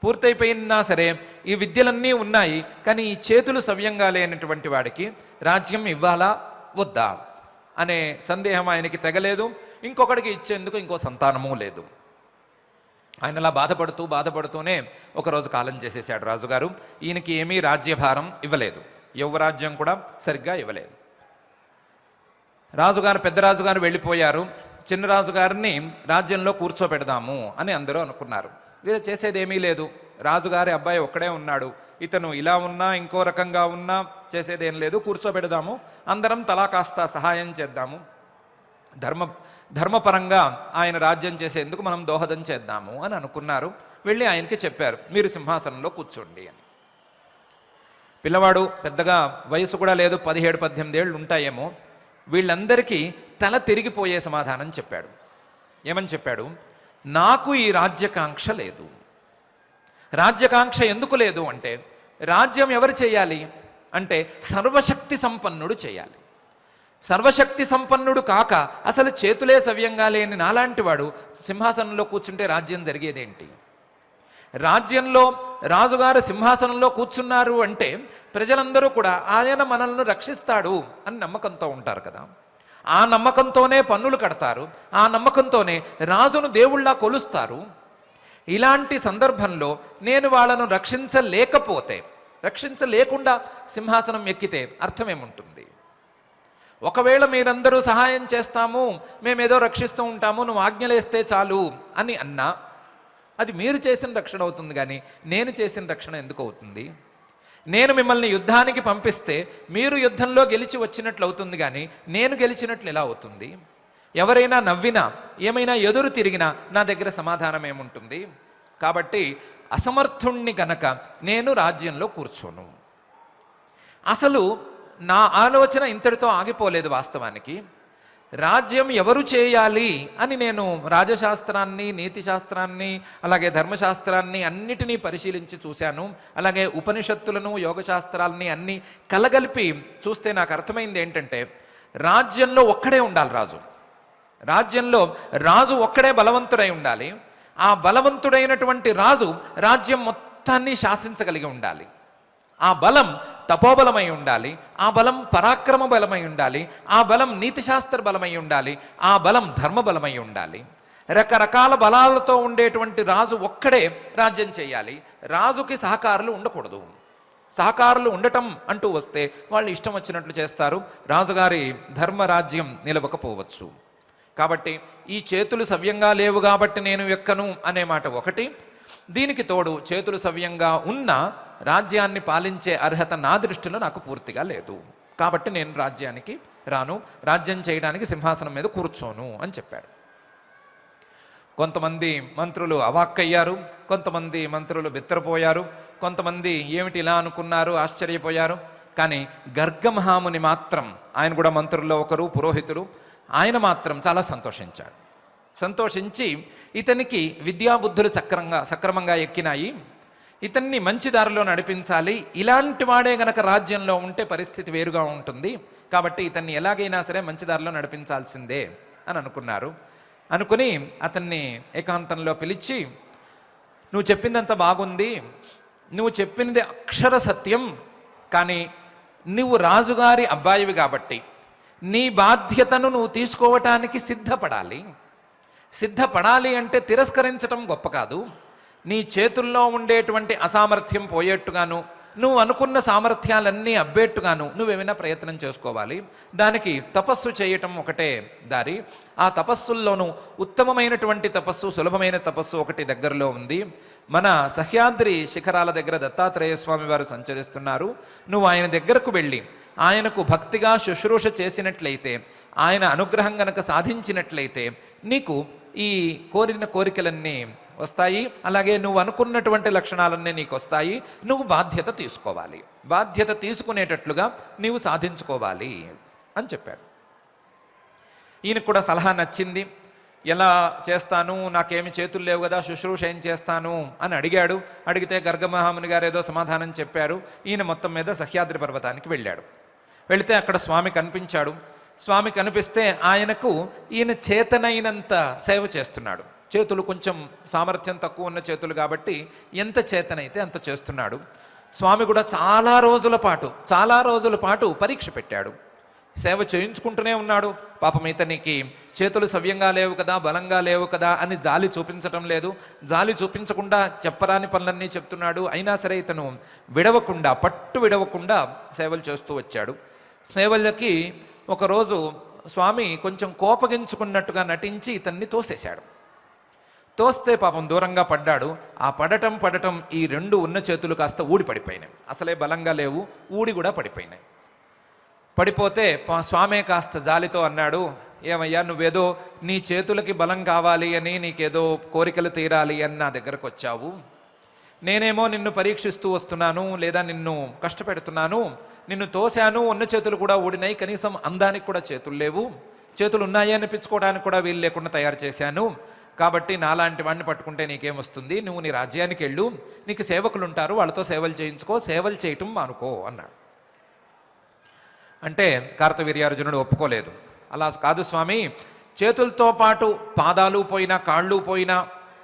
పూర్తయిపోయినా సరే ఈ విద్యలన్నీ ఉన్నాయి, కానీ ఈ చేతులు సవ్యంగా లేనటువంటి వాడికి రాజ్యం ఇవ్వాలా వద్దా అనే సందేహం ఆయనకి తెగలేదు. ఇంకొకడికి ఇచ్చేందుకు ఇంకో సంతానము లేదు. ఆయన అలా బాధపడుతూనే ఒకరోజు కాలం చేసేసాడు రాజుగారు. ఈయనకి ఏమీ రాజ్యభారం ఇవ్వలేదు, యువరాజ్యం కూడా సరిగ్గా ఇవ్వలేదు. రాజుగారు, పెద్ద రాజుగారు వెళ్ళిపోయారు. చిన్న రాజుగారిని రాజ్యంలో కూర్చోపెడదాము అని అందరూ అనుకున్నారు. లేదా చేసేదేమీ లేదు, రాజుగారి అబ్బాయి ఒక్కడే ఉన్నాడు, ఇతను ఇలా ఉన్నా ఇంకో రకంగా ఉన్నా చేసేదేం లేదు, కూర్చోబెడదాము, అందరం తలా కాస్త సహాయం చేద్దాము ధర్మపరంగా ఆయన రాజ్యం చేసేందుకు మనం దోహదం చేద్దాము అని అనుకున్నారు. వెళ్ళి ఆయనకి చెప్పారు, మీరు సింహాసనంలో కూర్చోండి అని. పిల్లవాడు పెద్దగా వయసు కూడా లేదు, 17-18 ఏళ్ళు ఉంటాయేమో. వీళ్ళందరికీ తల తిరిగిపోయే సమాధానం చెప్పాడు. ఏమని చెప్పాడు? నాకు ఈ రాజ్యకాంక్ష లేదు. రాజ్యకాంక్ష ఎందుకు లేదు అంటే, రాజ్యం ఎవరు చేయాలి అంటే సర్వశక్తి సంపన్నుడు చేయాలి. సర్వశక్తి సంపన్నుడు కాక అసలు చేతులే సవ్యంగా లేని నాలాంటి వాడు సింహాసనంలో కూర్చుంటే రాజ్యం జరిగేదేంటి? రాజ్యంలో రాజుగారు సింహాసనంలో కూర్చున్నారు అంటే ప్రజలందరూ కూడా ఆయన మనల్ని రక్షిస్తాడు అని నమ్మకంతో ఉంటారు కదా. ఆ నమ్మకంతోనే పన్నులు కడతారు, ఆ నమ్మకంతోనే రాజును దేవుళ్ళా కొలుస్తారు. ఇలాంటి సందర్భంలో నేను వాళ్ళను రక్షించలేకుండా సింహాసనం ఎక్కితే అర్థమేముంటుంది? ఒకవేళ మీరందరూ సహాయం చేస్తాము, మేమేదో రక్షిస్తూ ఉంటాము, నువ్వు ఆజ్ఞలేస్తే చాలు అని అన్నా అది మీరు చేసిన రక్షణ అవుతుంది, కానీ నేను చేసిన రక్షణ ఎందుకు అవుతుంది? నేను మిమ్మల్ని యుద్ధానికి పంపిస్తే మీరు యుద్ధంలో గెలిచి వచ్చినట్లు అవుతుంది, కానీ నేను గెలిచినట్లు ఎలా అవుతుంది? ఎవరైనా నవ్వినా, ఏమైనా ఎదురు తిరిగినా నా దగ్గర సమాధానం ఏముంటుంది? కాబట్టి అసమర్థుణ్ణి గనక నేను రాజ్యంలో కూర్చోను. అసలు నా ఆలోచన ఇంతటితో ఆగిపోలేదు. వాస్తవానికి రాజ్యం ఎవరు చేయాలి అని నేను రాజశాస్త్రాన్ని, నీతిశాస్త్రాన్ని, అలాగే ధర్మశాస్త్రాన్ని అన్నిటినీ పరిశీలించి చూశాను. అలాగే ఉపనిషత్తులను, యోగశాస్త్రాలని అన్నీ కలగలిపి చూస్తే నాకు అర్థమైంది ఏంటంటే, రాజ్యంలో ఒక్కడే ఉండాలి రాజు. రాజ్యంలో రాజు ఒక్కడే బలవంతుడై ఉండాలి. ఆ బలవంతుడైనటువంటి రాజు రాజ్యం మొత్తాన్ని శాసించగలిగి ఉండాలి. ఆ బలం తపోబలమై ఉండాలి, ఆ బలం పరాక్రమ బలమై ఉండాలి, ఆ బలం నీతిశాస్త్ర బలమై ఉండాలి, ఆ బలం ధర్మబలమై ఉండాలి. రకరకాల బలాలతో ఉండేటువంటి రాజు ఒక్కడే రాజ్యం చేయాలి. రాజుకి సహకారులు ఉండకూడదు. సహకారులు ఉండటం అంటూ వస్తే వాళ్ళు ఇష్టం వచ్చినట్లు చేస్తారు. రాజుగారి ధర్మరాజ్యం నిలవకపోవచ్చు. కాబట్టి ఈ చేతులు సవ్యంగా లేవు కాబట్టి నేను ఎక్కను అనే మాట ఒకటి. దీనికి తోడు చేతులు సవ్యంగా ఉన్న రాజ్యాన్ని పాలించే అర్హత నా దృష్టిలో నాకు పూర్తిగా లేదు. కాబట్టి నేను రాజ్యానికి రాను, రాజ్యం చేయడానికి సింహాసనం మీద కూర్చోను అని చెప్పాడు. కొంతమంది మంత్రులు అవాక్కయ్యారు, కొంతమంది మంత్రులు బిత్తరపోయారు, కొంతమంది ఏమిటి ఇలా అనుకున్నారు, ఆశ్చర్యపోయారు. కానీ గర్గమహాముని మాత్రం, ఆయన కూడా మంత్రుల్లో ఒకరు, పురోహితుడు, ఆయన మాత్రం చాలా సంతోషించాడు. సంతోషించి ఇతనికి విద్యాబుద్ధులు సక్రమంగా ఎక్కినాయి, ఇతన్ని మంచి దారిలో నడిపించాలి, ఇలాంటి వాడే గనక రాజ్యంలో ఉంటే పరిస్థితి వేరుగా ఉంటుంది, కాబట్టి ఇతన్ని ఎలాగైనా సరే మంచి దారిలో నడిపించాల్సిందే అని అనుకున్నారు. అనుకుని అతన్ని ఏకాంతంలో పిలిచి, నువ్వు చెప్పిందంత బాగుంది, నువ్వు చెప్పింది అక్షర సత్యం, కానీ నువ్వు రాజుగారి అబ్బాయివి కాబట్టి నీ బాధ్యతను నువ్వు తీసుకోవటానికి సిద్ధపడాలి అంటే తిరస్కరించటం గొప్ప కాదు. నీ చేతుల్లో ఉండేటువంటి అసామర్థ్యం పోయేట్టుగాను, నువ్వు అనుకున్న సామర్థ్యాలన్నీ అబ్బేట్టుగాను నువ్వేమైనా ప్రయత్నం చేసుకోవాలి. దానికి తపస్సు చేయటం ఒకటే దారి. ఆ తపస్సుల్లోనూ ఉత్తమమైనటువంటి తపస్సు, సులభమైన తపస్సు ఒకటి దగ్గరలో ఉంది. మన సహ్యాద్రి శిఖరాల దగ్గర దత్తాత్రేయ స్వామి వారు సంచరిస్తున్నారు. నువ్వు ఆయన దగ్గరకు వెళ్ళి ఆయనకు భక్తిగా శుశ్రూష చేసినట్లయితే, ఆయన అనుగ్రహం గనక సాధించినట్లయితే నీకు ఈ కోరిన కోరికలన్నీ వస్తాయి, అలాగే నువ్వు అనుకున్నటువంటి లక్షణాలన్నీ నీకు వస్తాయి. నువ్వు బాధ్యత తీసుకోవాలి, బాధ్యత తీసుకునేటట్లుగా నీవు సాధించుకోవాలి అని చెప్పాడు. ఈయనకు కూడా సలహా నచ్చింది. ఎలా చేస్తాను, నాకేమి చేతులు లేవు కదా, శుశ్రూష ఏం చేస్తాను అని అడిగాడు. అడిగితే గర్గమహాముని గారు ఏదో సమాధానం చెప్పారు. ఈయన మొత్తం మీద సహ్యాద్రి పర్వతానికి వెళ్ళాడు. వెళితే అక్కడ స్వామి కనిపించాడు. స్వామి కనిపిస్తే ఆయనకు ఈయన చేతనైనంత సేవ చేస్తున్నాడు. చేతులు కొంచెం సామర్థ్యం తక్కువ ఉన్న చేతులు కాబట్టి ఎంత చేతనైతే అంత చేస్తున్నాడు. స్వామి కూడా చాలా రోజుల పాటు పరీక్ష పెట్టాడు. సేవ చేయించుకుంటూనే ఉన్నాడు. పాపం ఇతనికి చేతులు సవ్యంగా లేవు కదా, బలంగా లేవు కదా అని జాలి చూపించటం లేదు. జాలి చూపించకుండా చెప్పరాని పనులన్నీ చెప్తున్నాడు. అయినా సరే ఇతను పట్టు విడవకుండా సేవలు చేస్తూ వచ్చాడు. సేవలకి ఒకరోజు స్వామి కొంచెం కోపగించుకున్నట్టుగా నటించి ఇతన్ని తోసేశాడు. తోస్తే పాపం దూరంగా పడ్డాడు. ఆ పడటం ఈ రెండు ఉన్న చేతులు కాస్త ఊడి పడిపోయినాయి. అసలే బలంగా లేవు, ఊడి కూడా పడిపోయినాయి. పడిపోతే స్వామి కాస్త జాలితో అన్నాడు, ఏమయ్యా నువ్వేదో నీ చేతులకి బలం కావాలి అని, నీకేదో కోరికలు తీరాలి అని నా దగ్గరకు వచ్చావు, నేనేమో నిన్ను పరీక్షిస్తూ వస్తున్నాను, లేదా నిన్ను కష్టపెడుతున్నాను, నిన్ను తోశాను, ఉన్న చేతులు కూడా ఊడినాయి, కనీసం అందానికి కూడా చేతులు లేవు, చేతులు ఉన్నాయి అనిపించుకోవడానికి కూడా వీలు లేకుండా తయారు చేశాను, కాబట్టి నాలాంటి వాడిని పట్టుకుంటే నీకేమొస్తుంది, నువ్వు నీ రాజ్యానికి వెళ్ళు, నీకు సేవకులు ఉంటారు, వాళ్ళతో సేవలు చేయించుకో, సేవలు చేయటం మానుకో అన్నాడు. అంటే కార్తవీర్యార్జునుడు ఒప్పుకోలేదు. అలా కాదు స్వామి, చేతులతో పాటు పాదాలు పోయినా, కాళ్ళు పోయినా,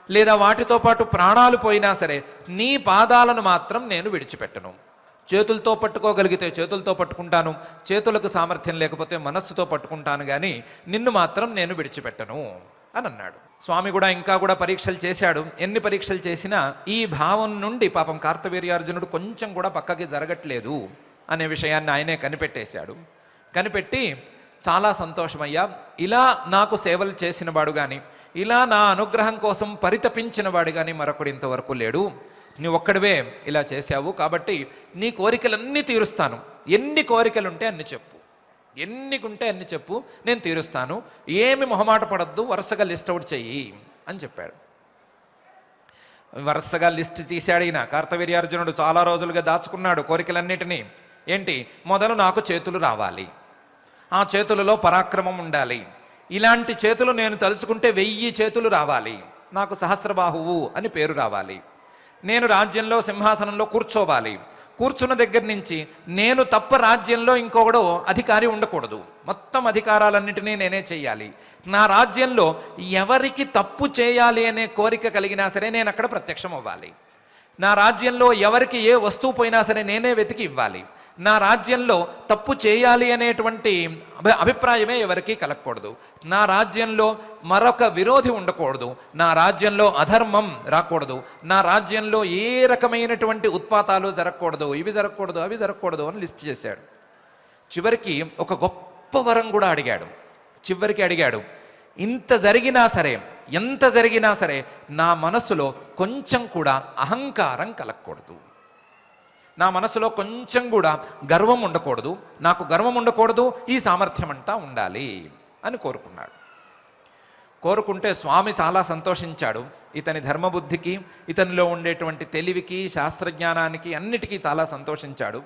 లేదా వాటితో పాటు ప్రాణాలు పోయినా సరే నీ పాదాలను మాత్రం నేను విడిచిపెట్టను. చేతులతో పట్టుకోగలిగితే చేతులతో పట్టుకుంటాను, చేతులకు సామర్థ్యం లేకపోతే మనస్సుతో పట్టుకుంటాను, కానీ నిన్ను మాత్రం నేను విడిచిపెట్టను అని అన్నాడు. స్వామి కూడా ఇంకా కూడా పరీక్షలు చేశాడు. ఎన్ని పరీక్షలు చేసినా ఈ భావం నుండి పాపం కార్తవీర్యార్జునుడు కొంచెం కూడా పక్కకి జరగట్లేదు అనే విషయాన్ని ఆయనే కనిపెట్టేశాడు. కనిపెట్టి చాలా సంతోషమయ్యా, ఇలా నాకు సేవలు చేసిన వాడు కానీ, ఇలా నా అనుగ్రహం కోసం పరితపించిన వాడు కానీ మరొకడు ఇంతవరకు లేడు, నీ ఒక్కడివే ఇలా చేశావు, కాబట్టి నీ కోరికలన్నీ తీరుస్తాను, ఎన్ని కోరికలుంటే అన్ని చెప్పు, ఎన్నికుంటే అన్ని చెప్పు, నేను తీరుస్తాను, ఏమి మొహమాట పడద్దు, వరుసగా లిస్ట్ అవుట్ చెయ్యి అని చెప్పాడు. వరుసగా లిస్ట్ తీశాడు ఈయన. కార్తవీర్యార్జునుడు చాలా రోజులుగా దాచుకున్నాడు కోరికలన్నిటినీ. ఏంటి? మొదలు నాకు చేతులు రావాలి, ఆ చేతులలో పరాక్రమం ఉండాలి, ఇలాంటి చేతులు నేను తలుచుకుంటే 1000 చేతులు రావాలి, నాకు సహస్రబాహువు అని పేరు రావాలి, నేను రాజ్యంలో సింహాసనంలో కూర్చోవాలి, కూర్చున్న దగ్గర నుంచి నేను తప్ప రాజ్యంలో ఇంకొకడు అధికారి ఉండకూడదు, మొత్తం అధికారాలన్నింటినీ నేనే చెయ్యాలి, నా రాజ్యంలో ఎవరికి తప్పు చేయాలి అనే కోరిక కలిగినా సరే నేను అక్కడ ప్రత్యక్షం అవ్వాలి, నా రాజ్యంలో ఎవరికి ఏ వస్తువు పోయినా సరే నేనే వెతికి ఇవ్వాలి, నా రాజ్యంలో తప్పు చేయాలి అనేటువంటి అభిప్రాయమే ఎవరికీ కలగకూడదు, నా రాజ్యంలో మరొక విరోధి ఉండకూడదు, నా రాజ్యంలో అధర్మం రాకూడదు, నా రాజ్యంలో ఏ రకమైనటువంటి ఉత్పాతాలు జరగకూడదు, ఇవి జరగకూడదు, అవి జరగకూడదు అని లిస్ట్ చేశాడు. చివరికి ఒక గొప్ప వరం కూడా అడిగాడు. చివరికి అడిగాడు, ఇంత జరిగినా సరే, ఎంత జరిగినా సరే నా మనసులో కొంచెం కూడా అహంకారం కలగకూడదు, నా మనసులో కొంచెం కూడా గర్వం ఉండకూడదు, నాకు గర్వం ఉండకూడదు, ఈ సామర్థ్యం అంతా ఉండాలి అని కోరుకున్నాడు. కోరుకుంటే స్వామి చాలా సంతోషించాడు. ఇతని ధర్మబుద్ధికి, ఇతనిలో ఉండేటువంటి తెలివికి, శాస్త్రజ్ఞానానికి అన్నిటికీ చాలా సంతోషించాడు.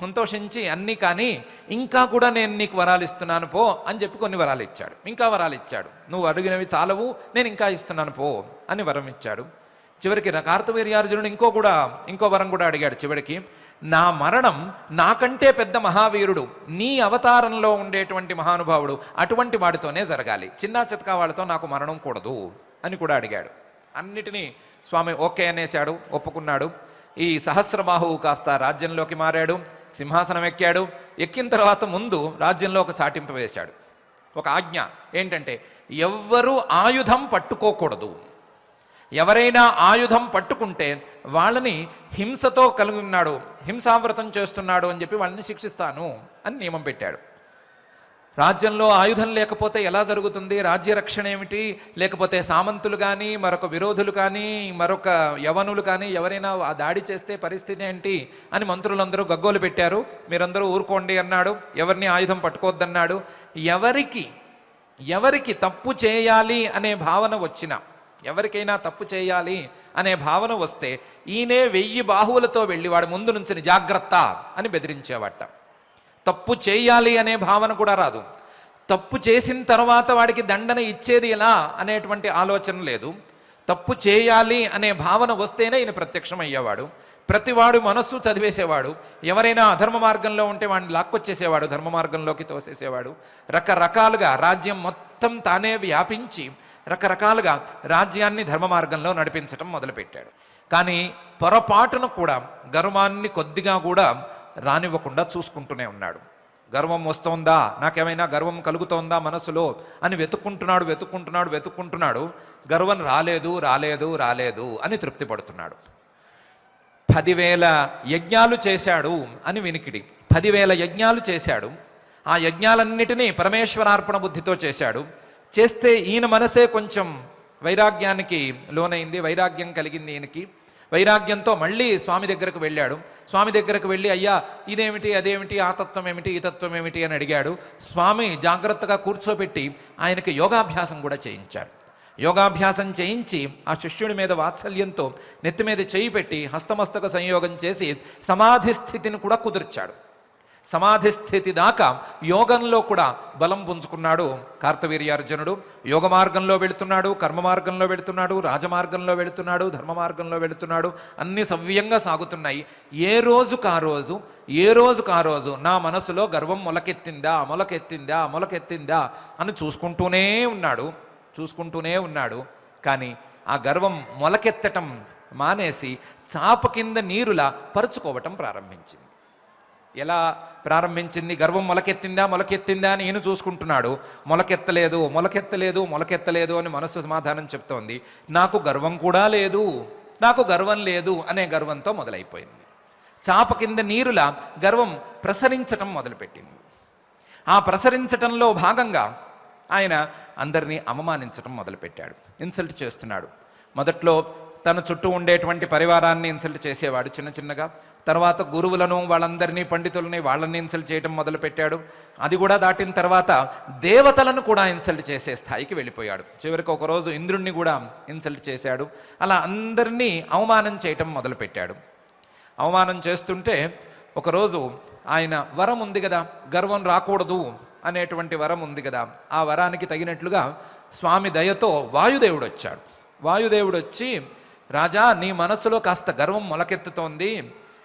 సంతోషించి అన్నీ కానీ ఇంకా కూడా నేను నీకు వరాలు ఇస్తున్నాను పో అని చెప్పి కొన్ని వరాలు ఇచ్చాడు. ఇంకా వరాలు ఇచ్చాడు. నువ్వు అడిగినవి చాలవు, నేను ఇంకా ఇస్తున్నాను పో అని వరం ఇచ్చాడు. చివరికి కార్తవీర్యార్జునుడు ఇంకో వరం కూడా అడిగాడు. చివరికి నా మరణం నాకంటే పెద్ద మహావీరుడు, నీ అవతారంలో ఉండేటువంటి మహానుభావుడు, అటువంటి వాడితోనే జరగాలి, చిన్నా చితకా వాళ్ళతో నాకు మరణం కూడదు అని కూడా అడిగాడు. అన్నిటినీ స్వామి ఓకే అనేశాడు, ఒప్పుకున్నాడు. ఈ సహస్రబాహువు కాస్త రాజ్యంలోకి మారాడు, సింహాసనం ఎక్కాడు. ఎక్కిన తర్వాత ముందు రాజ్యంలో ఒక చాటింపు వేశాడు, ఒక ఆజ్ఞ. ఏంటంటే ఎవ్వరూ ఆయుధం పట్టుకోకూడదు, ఎవరైనా ఆయుధం పట్టుకుంటే వాళ్ళని హింసతో కలిగి ఉన్నాడు, హింసావ్రతం చేస్తున్నాడు అని చెప్పి వాళ్ళని శిక్షిస్తాను అని నియమం పెట్టాడు. రాజ్యంలో ఆయుధం లేకపోతే ఎలా జరుగుతుంది? రాజ్య రక్షణ ఏమిటి? లేకపోతే సామంతులు కానీ, మరొక విరోధులు కానీ, మరొక యవనులు కానీ ఎవరైనా ఆ దాడి చేస్తే పరిస్థితి ఏంటి అని మంత్రులందరూ గగ్గోలు పెట్టారు. మీరందరూ ఊరుకోండి అన్నాడు. ఎవరిని ఆయుధం పట్టుకోవద్దన్నాడు. ఎవరికి తప్పు చేయాలి అనే భావన వచ్చినా, ఎవరికైనా తప్పు చేయాలి అనే భావన వస్తే ఈయనే 1000 బాహువులతో వెళ్ళి వాడి ముందు నుంచి జాగ్రత్త అని బెదిరించేవాట. తప్పు చేయాలి అనే భావన కూడా రాదు. తప్పు చేసిన తర్వాత వాడికి దండన ఇచ్చేది ఎలా అనేటువంటి ఆలోచన లేదు. తప్పు చేయాలి అనే భావన వస్తేనే ఈయన ప్రత్యక్షం అయ్యేవాడు. ప్రతివాడు మనస్సు చదివేసేవాడు. ఎవరైనా అధర్మ మార్గంలో ఉంటే వాడిని లాక్కొచ్చేసేవాడు, ధర్మ మార్గంలోకి తోసేసేవాడు. రకరకాలుగా రాజ్యం మొత్తం తానే వ్యాపించి రకరకాలుగా రాజ్యాన్ని ధర్మ మార్గంలో నడిపించటం మొదలుపెట్టాడు. కానీ పొరపాటును కూడా గర్వాన్ని కొద్దిగా కూడా రానివ్వకుండా చూసుకుంటూనే ఉన్నాడు. గర్వం వస్తోందా, నాకేమైనా గర్వం కలుగుతోందా మనసులో అని వెతుక్కుంటున్నాడు. గర్వం రాలేదు అని తృప్తి పడుతున్నాడు. 10,000 యజ్ఞాలు చేశాడు అని వినికిడి. 10,000 యజ్ఞాలు చేశాడు. ఆ యజ్ఞాలన్నిటినీ పరమేశ్వరార్పణ బుద్ధితో చేశాడు. చేస్తే ఈయన మనసే కొంచెం వైరాగ్యానికి లోనైంది, వైరాగ్యం కలిగింది ఈయనకి. వైరాగ్యంతో మళ్ళీ స్వామి దగ్గరకు వెళ్ళాడు. స్వామి దగ్గరకు వెళ్ళి, అయ్యా ఇదేమిటి అదేమిటి, ఆ తత్వం ఏమిటి ఈ తత్వం ఏమిటి అని అడిగాడు. స్వామి జాగ్రత్తగా కూర్చోబెట్టి ఆయనకి యోగాభ్యాసం కూడా చేయించాడు. యోగాభ్యాసం చేయించి ఆ శిష్యుడి మీద వాత్సల్యంతో నెత్తి మీద చేయి పెట్టి హస్తమస్తక సంయోగం చేసి సమాధి స్థితిని కూడా కుదుర్చాడు. సమాధి స్థితి దాకా యోగంలో కూడా బలం పుంజుకున్నాడు కార్తవీర్యార్జునుడు. యోగ మార్గంలో వెళుతున్నాడు, కర్మ మార్గంలో వెళుతున్నాడు, రాజమార్గంలో వెళుతున్నాడు, ధర్మ మార్గంలో వెళుతున్నాడు. అన్నీ సవ్యంగా సాగుతున్నాయి. ఏ రోజుకా రోజు నా మనసులో గర్వం మొలకెత్తిందా అని చూసుకుంటూనే ఉన్నాడు. కానీ ఆ గర్వం మొలకెత్తటం మానేసి చాప కింద నీరులా పరుచుకోవటం ప్రారంభించింది. ఎలా ప్రారంభించింది? గర్వం మొలకెత్తిందా అని ఈయన చూసుకుంటున్నాడు. మొలకెత్తలేదు అని మనస్సు సమాధానం చెప్తోంది. నాకు గర్వం లేదు అనే గర్వంతో మొదలైపోయింది. చాప కింద నీరులా గర్వం ప్రసరించటం మొదలుపెట్టింది. ఆ ప్రసరించటంలో భాగంగా ఆయన అందరినీ అవమానించడం మొదలుపెట్టాడు. ఇన్సల్ట్ చేస్తున్నాడు. మొదట్లో తన చుట్టూ ఉండేటువంటి పరివారాన్ని ఇన్సల్ట్ చేసేవాడు చిన్నగా. తర్వాత గురువులను, వాళ్ళందరినీ, పండితులని, వాళ్ళని ఇన్సల్ట్ చేయడం మొదలుపెట్టాడు. అది కూడా దాటిన తర్వాత దేవతలను కూడా ఇన్సల్ట్ చేసే స్థాయికి వెళ్ళిపోయాడు. చివరికి ఒకరోజు ఇంద్రుణ్ణి కూడా ఇన్సల్ట్ చేశాడు. అలా అందరినీ అవమానం చేయటం మొదలుపెట్టాడు. అవమానం చేస్తుంటే ఒకరోజు ఆయన వరం ఉంది కదా, గర్వం రాకూడదు అనేటువంటి వరం ఉంది కదా, ఆ వరానికి తగినట్లుగా స్వామి దయతో వాయుదేవుడు వచ్చాడు. వాయుదేవుడు వచ్చి, రాజా నీ మనసులో కాస్త గర్వం మొలకెత్తుతోంది,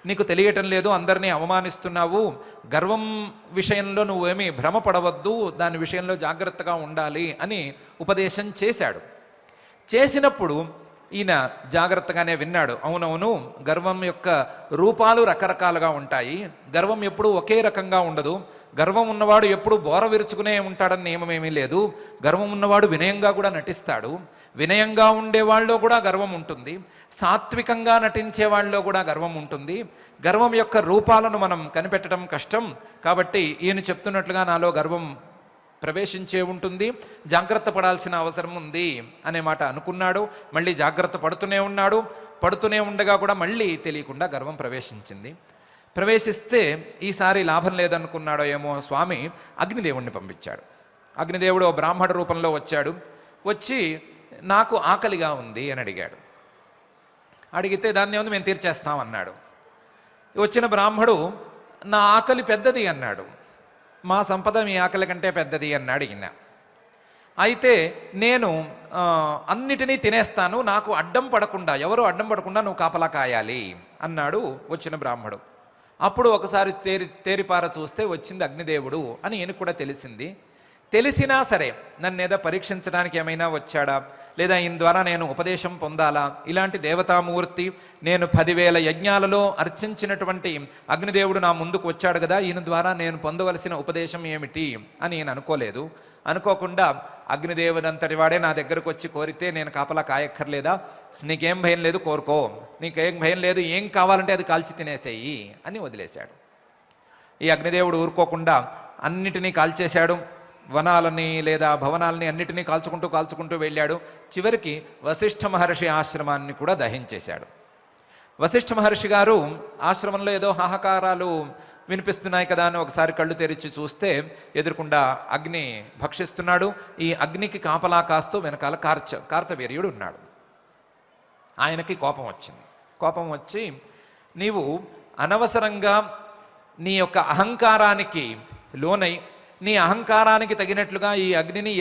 నీకు తెలియటం లేదు, అందరినీ అవమానిస్తున్నావు, గర్వం విషయంలో నువ్వేమీ భ్రమపడవద్దు, దాని విషయంలో జాగ్రత్తగా ఉండాలి అని ఉపదేశం చేశాడు. చేసినప్పుడు ఈయన జాగ్రత్తగానే విన్నాడు. అవునవును, గర్వం యొక్క రూపాలు రకరకాలుగా ఉంటాయి, గర్వం ఎప్పుడూ ఒకే రకంగా ఉండదు, గర్వం ఉన్నవాడు ఎప్పుడు బోర విరుచుకునే ఉంటాడని నియమమేమీ లేదు, గర్వం ఉన్నవాడు వినయంగా కూడా నటిస్తాడు, వినయంగా ఉండేవాళ్ళలో కూడా గర్వం ఉంటుంది, సాత్వికంగా నటించే వాళ్ళలో కూడా గర్వం ఉంటుంది, గర్వం యొక్క రూపాలను మనం కనిపెట్టడం కష్టం, కాబట్టి ఈయన చెప్తున్నట్లుగా నాలో గర్వం ప్రవేశించే ఉంటుంది, జాగ్రత్త పడాల్సిన అవసరం ఉంది అనే మాట అనుకున్నాడు. మళ్ళీ జాగ్రత్త పడుతూనే ఉండగా కూడా మళ్ళీ తెలియకుండా గర్వం ప్రవేశించింది. ప్రవేశిస్తే ఈసారి లాభం లేదనుకున్నాడో ఏమో స్వామి అగ్నిదేవుణ్ణి పంపించాడు. అగ్నిదేవుడు బ్రాహ్మణ రూపంలో వచ్చాడు. వచ్చి నాకు ఆకలిగా ఉంది అని అడిగాడు. అడిగితే దాన్ని ఏముంది మేము తీర్చేస్తామన్నాడు. వచ్చిన బ్రాహ్మడు నా ఆకలి పెద్దది అన్నాడు. మా సంపద మీ ఆకలి కంటే పెద్దది అన్నాడు ఈయన. అయితే నేను అన్నిటినీ తినేస్తాను, నాకు ఎవరు అడ్డం పడకుండా నువ్వు కాపలా కాయాలి అన్నాడు వచ్చిన బ్రాహ్మడు. అప్పుడు ఒకసారి తేరిపార చూస్తే వచ్చింది అగ్నిదేవుడు అని ఈయన కూడా తెలిసింది. తెలిసినా సరే నన్నేదో పరీక్షించడానికి ఏమైనా వచ్చాడా, లేదా ఈయన ద్వారా నేను ఉపదేశం పొందాలా, ఇలాంటి దేవతామూర్తి, నేను 10,000 యజ్ఞాలలో అర్చించినటువంటి అగ్నిదేవుడు నా ముందుకు వచ్చాడు కదా, ఈయన ద్వారా నేను పొందవలసిన ఉపదేశం ఏమిటి అని ఈయన అనుకోలేదు. అనుకోకుండా అగ్నిదేవుడంతటి వాడే నా దగ్గరకు వచ్చి కోరితే నేను కాపలా కాయక్కర్లేదా, నీకేం భయం లేదు కోరుకో, నీకేం భయం లేదు, ఏం కావాలంటే అది కాల్చి తినేసేయి అని వదిలేశాడు. ఈ అగ్నిదేవుడు ఊరుకోకుండా అన్నిటినీ కాల్చేశాడు. వనాలని లేదా భవనాలని అన్నిటినీ కాల్చుకుంటూ వెళ్ళాడు. చివరికి వశిష్ఠ మహర్షి ఆశ్రమాన్ని కూడా దహించేశాడు. వశిష్ఠ మహర్షి గారు ఆశ్రమంలో ఏదో హాహాకారాలు వినిపిస్తున్నాయి కదా అని ఒకసారి కళ్ళు తెరిచి చూస్తే ఎదురుకుండా అగ్ని భక్షిస్తున్నాడు. ఈ అగ్నికి కాపలా కాస్తూ వెనకాల కార్తవీర్యుడు ఉన్నాడు. ఆయనకి కోపం వచ్చి నీవు అనవసరంగా నీ యొక్క అహంకారానికి లోనై, నీ అహంకారానికి తగినట్లుగా ఈ అగ్నిని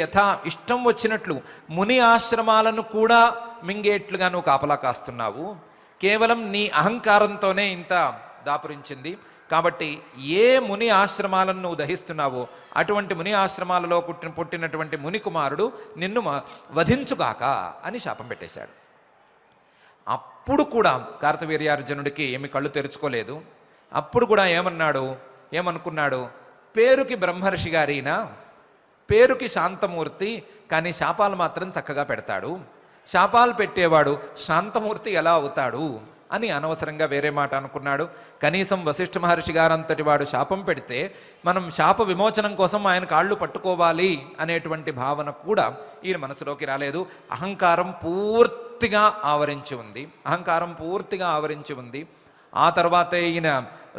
ఇష్టం వచ్చినట్లు ముని ఆశ్రమాలను కూడా మింగేట్లుగా నువ్వు కాపలా కాస్తున్నావు. కేవలం నీ అహంకారంతోనే ఇంత దాపురించింది. కాబట్టి ఏ ముని ఆశ్రమాలను నువ్వు దహిస్తున్నావో అటువంటి ముని ఆశ్రమాలలో పుట్టినటువంటి ముని కుమారుడు నిన్ను వధించుగాక అని శాపం పెట్టేశాడు. అప్పుడు కూడా కార్తవీర్యార్జునుడికి ఏమి కళ్ళు తెరుచుకోలేదు. అప్పుడు కూడా ఏమనుకున్నాడు, పేరుకి బ్రహ్మర్షి గారైనా, పేరుకి శాంతమూర్తి, కానీ శాపాలు మాత్రం చక్కగా పెడతాడు, శాపాలు పెట్టేవాడు శాంతమూర్తి ఎలా అవుతాడు అని అనవసరంగా వేరే మాట అనుకున్నాడు. కనీసం వశిష్ఠ మహర్షి గారంతటి వాడు శాపం పెడితే మనం శాప విమోచనం కోసం ఆయన కాళ్ళు పట్టుకోవాలి అనేటువంటి భావన కూడా ఈయన మనసులోకి రాలేదు. అహంకారం పూర్తిగా ఆవరించి ఉంది, అహంకారం పూర్తిగా ఆవరించి ఉంది. ఆ తర్వాతే ఈయన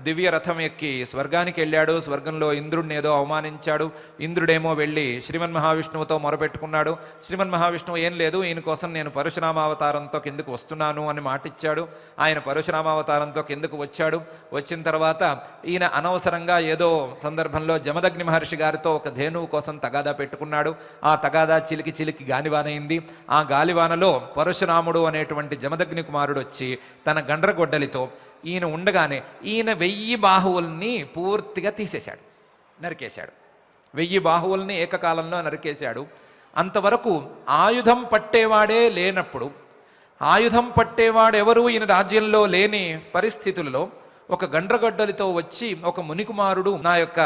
దివ్య రథం ఎక్కి స్వర్గానికి వెళ్ళాడు. స్వర్గంలో ఇంద్రుడిని ఏదో అవమానించాడు. ఇంద్రుడేమో వెళ్ళి శ్రీమన్ మహావిష్ణువుతో మొరపెట్టుకున్నాడు. శ్రీమన్ మహావిష్ణువు ఏం లేదు, ఈయన కోసం నేను పరశురామావతారంతో కిందకు వస్తున్నాను అని మాటిచ్చాడు. ఆయన పరశురామావతారంతో కిందకు వచ్చాడు. వచ్చిన తర్వాత ఈయన అనవసరంగా ఏదో సందర్భంలో జమదగ్ని మహర్షి గారితో ఒక ధేనువు కోసం తగాదా పెట్టుకున్నాడు. ఆ తగాదా చిలికి చిలికి గాలివానైంది. ఆ గాలివానలో పరశురాముడు అనేటువంటి జమదగ్ని కుమారుడు వచ్చి తన గండ్రగొడ్డలితో ఈయన ఉండగానే ఈయన 1000 బాహువుల్ని పూర్తిగా తీసేశాడు, నరికేశాడు. 1000 బాహువుల్ని ఏకకాలంలో నరికేశాడు. అంతవరకు ఆయుధం పట్టేవాడే లేనప్పుడు, ఆయుధం పట్టేవాడు ఎవరు ఈయన రాజ్యంలో లేని పరిస్థితులలో ఒక గండ్రగడ్డలితో వచ్చి ఒక మునికుమారుడు నా యొక్క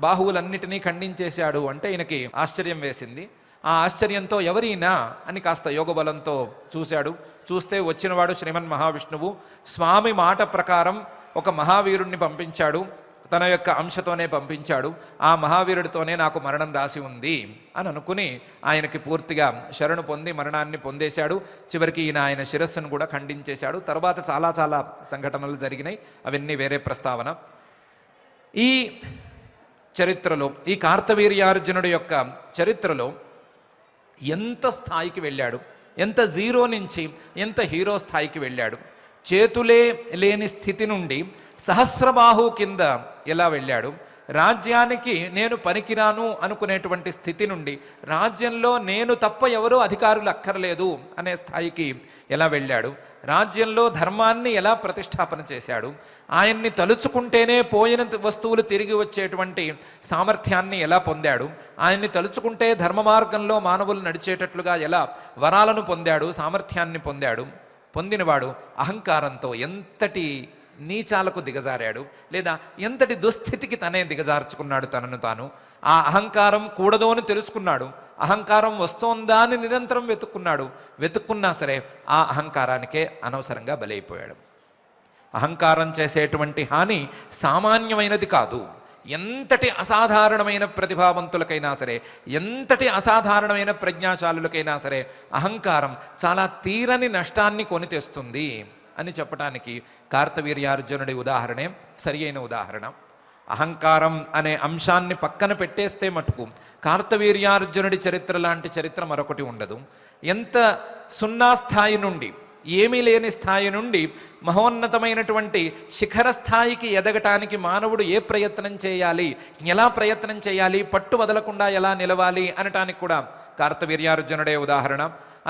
బాహువులన్నిటినీ ఖండించేశాడు అంటే ఈయనకి ఆశ్చర్యం వేసింది. ఆ ఆశ్చర్యంతో ఎవరైనా అని కాస్త యోగబలంతో చూశాడు. చూస్తే వచ్చినవాడు శ్రీమన్ మహావిష్ణువు. స్వామి మాట ప్రకారం ఒక మహావీరుణ్ణి పంపించాడు, తన యొక్క అంశతోనే పంపించాడు. ఆ మహావీరుడితోనే నాకు మరణం రాసి ఉంది అని అనుకుని ఆయనకి పూర్తిగా శరణు పొంది మరణాన్ని పొందేశాడు. చివరికి ఈయన ఆయన శిరస్సును కూడా ఖండించేశాడు. తర్వాత చాలా చాలా సంఘటనలు జరిగినాయి, అవన్నీ వేరే ప్రస్తావన. ఈ చరిత్రలో, ఈ కార్తవీర్యార్జునుడి యొక్క చరిత్రలో ఎంత స్థాయికి వెళ్ళాడు, ఎంత జీరో నుంచి ఎంత హీరో స్థాయికి వెళ్ళాడు. చేతులే లేని స్థితి నుండి సహస్రబాహు కింద ఎలా వెళ్ళాడు, రాజ్యానికి నేను పనికిరాను అనుకునేటువంటి స్థితి నుండి రాజ్యంలో నేను తప్ప ఎవరూ అధికారులు అక్కర్లేదు అనే స్థాయికి ఎలా వెళ్ళాడు, రాజ్యంలో ధర్మాన్ని ఎలా ప్రతిష్టాపన చేశాడు, ఆయన్ని తలుచుకుంటేనే పోయిన వస్తువులు తిరిగి వచ్చేటువంటి సామర్థ్యాన్ని ఎలా పొందాడు, ఆయన్ని తలుచుకుంటే ధర్మ మార్గంలో మానవులు నడిచేటట్లుగా ఎలా వరాలను పొందాడు, సామర్థ్యాన్ని పొందాడు. పొందినవాడు అహంకారంతో ఎంతటి నీచాలకు దిగజారాడు, లేదా ఎంతటి దుస్థితికి తనే దిగజార్చుకున్నాడు తనను తాను. ఆ అహంకారం కూడదు అని తెలుసుకున్నాడు. అహంకారం వస్తోందా అని నిరంతరం వెతుక్కున్నాడు. వెతుక్కున్నా సరే ఆ అహంకారానికే అనవసరంగా బలైపోయాడు. అహంకారం చేసేటువంటి హాని సామాన్యమైనది కాదు. ఎంతటి అసాధారణమైన ప్రతిభావంతులకైనా సరే, ఎంతటి అసాధారణమైన ప్రజ్ఞాశాలులకైనా సరే అహంకారం చాలా తీరని నష్టాన్ని కొని తెస్తుంది అని చెప్పడానికి కార్తవీర్యార్జునుడి ఉదాహరణే సరి అయిన ఉదాహరణ. అహంకారం అనే అంశాన్ని పక్కన పెట్టేస్తే మటుకు కార్తవీర్యార్జునుడి చరిత్ర లాంటి చరిత్ర మరొకటి ఉండదు. ఎంత సున్నా స్థాయి నుండి, ఏమీ లేని స్థాయి నుండి మహోన్నతమైనటువంటి శిఖర స్థాయికి ఎదగటానికి మానవుడు ఏ ప్రయత్నం చేయాలి, ఎలా ప్రయత్నం చేయాలి, పట్టు వదలకుండా ఎలా నిలవాలి అనటానికి కూడా కార్తవీర్యార్జునుడే ఉదాహరణ.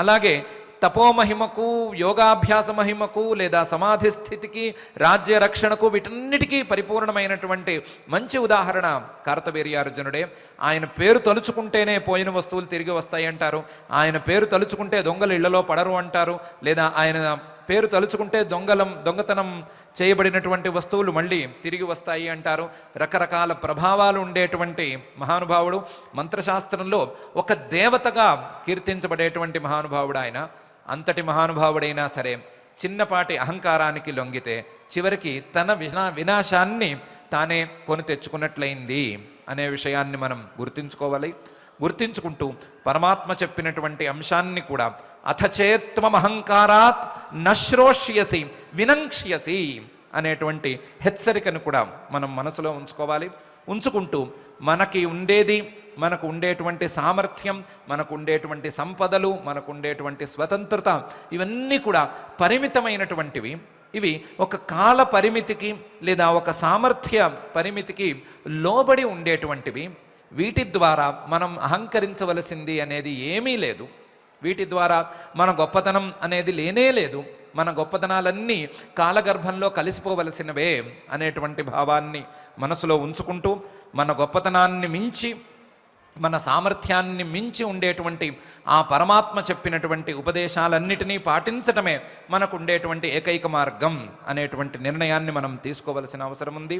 అలాగే తపోమహిమకు, యోగాభ్యాస మహిమకు, లేదా సమాధి స్థితికి, రాజ్య రక్షణకు, వీటన్నిటికీ పరిపూర్ణమైనటువంటి మంచి ఉదాహరణ కార్తవీర్యార్జునుడే. ఆయన పేరు తలుచుకుంటేనే పోయిన వస్తువులు తిరిగి వస్తాయి అంటారు. ఆయన పేరు తలుచుకుంటే దొంగలు ఇళ్లలో పడరు అంటారు. లేదా ఆయన పేరు తలుచుకుంటే దొంగతనం చేయబడినటువంటి వస్తువులు మళ్ళీ తిరిగి వస్తాయి అంటారు. రకరకాల ప్రభావాలు ఉండేటువంటి మహానుభావుడు. మంత్రశాస్త్రంలో ఒక దేవతగా కీర్తించబడేటువంటి మహానుభావుడు ఆయన. అంతటి మహానుభావుడైనా సరే చిన్నపాటి అహంకారానికి లొంగితే చివరికి తన వినాశాన్ని తానే కొని తెచ్చుకున్నట్లయింది అనే విషయాన్ని మనం గుర్తించుకోవాలి. గుర్తించుకుంటూ పరమాత్మ చెప్పినటువంటి అంశాన్ని కూడా అథచేత్వమహంకారాత్ నశ్రోష్యసి వినంక్ష్యసి అనేటువంటి హెచ్చరికను కూడా మనం మనసులో ఉంచుకోవాలి. ఉంచుకుంటూ మనకి ఉండేది, మనకు ఉండేటువంటి సామర్థ్యం, మనకు ఉండేటువంటి సంపదలు, మనకు ఉండేటువంటి స్వతంత్రత, ఇవన్నీ కూడా పరిమితమైనటువంటివి. ఇవి ఒక కాల పరిమితికి లేదా ఒక సామర్థ్య పరిమితికి లోబడి ఉండేటువంటివి. వీటి ద్వారా మనం అహంకరించవలసింది అనేది ఏమీ లేదు. వీటి ద్వారా మన గొప్పతనం అనేది లేనే లేదు. మన గొప్పతనాలన్నీ కాలగర్భంలో కలిసిపోవలసినవే అనేటువంటి భావాన్ని మనసులో ఉంచుకుంటూ మన గొప్పతనాన్ని మించి, మన సామర్థ్యాన్ని మించి ఉండేటువంటి ఆ పరమాత్మ చెప్పినటువంటి ఉపదేశాలన్నిటినీ పాటించటమే మనకు ఉండేటువంటి ఏకైక మార్గం అనేటువంటి నిర్ణయాన్ని మనం తీసుకోవలసిన అవసరం ఉంది.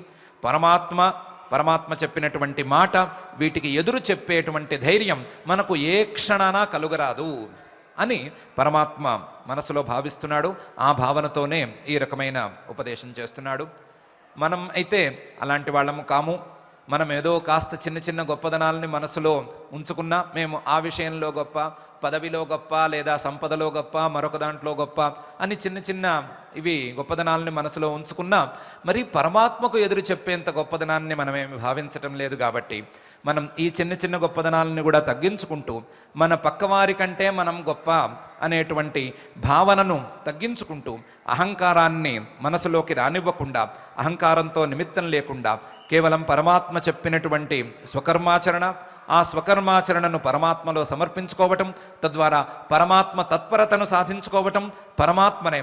పరమాత్మ చెప్పినటువంటి మాట, వీటికి ఎదురు చెప్పేటువంటి ధైర్యం మనకు ఏ క్షణాన కలుగరాదు అని పరమాత్మ మనసులో భావిస్తున్నాడు. ఆ భావనతోనే ఈ రకమైన ఉపదేశం చేస్తున్నాడు. మనం అయితే అలాంటి వాళ్ళము కాము. మనం ఏదో కాస్త చిన్న చిన్న గొప్పదనాలని మనసులో ఉంచుకున్నా, మేము ఆ విషయంలో గొప్ప, పదవిలో గొప్ప, లేదా సంపదలో గొప్ప, మరొక దాంట్లో గొప్ప అని చిన్న చిన్న ఇవి గొప్పదనాలని మనసులో ఉంచుకున్నా, మరి పరమాత్మకు ఎదురు చెప్పేంత గొప్పదనాన్ని మనమేమి భావించటం లేదు. కాబట్టి మనం ఈ చిన్న చిన్న గొప్పదనాలని కూడా తగ్గించుకుంటూ, మన పక్కవారి కంటే మనం గొప్ప అనేటువంటి భావనను తగ్గించుకుంటూ, అహంకారాన్ని మనసులోకి రానివ్వకుండా, అహంకారంతో నిమిత్తం లేకుండా కేవలం పరమాత్మ చెప్పినటువంటి స్వకర్మాచరణ, ఆ స్వకర్మాచరణను పరమాత్మలో సమర్పించుకోవటం, తద్వారా పరమాత్మ తత్పరతను సాధించుకోవటం, పరమాత్మనే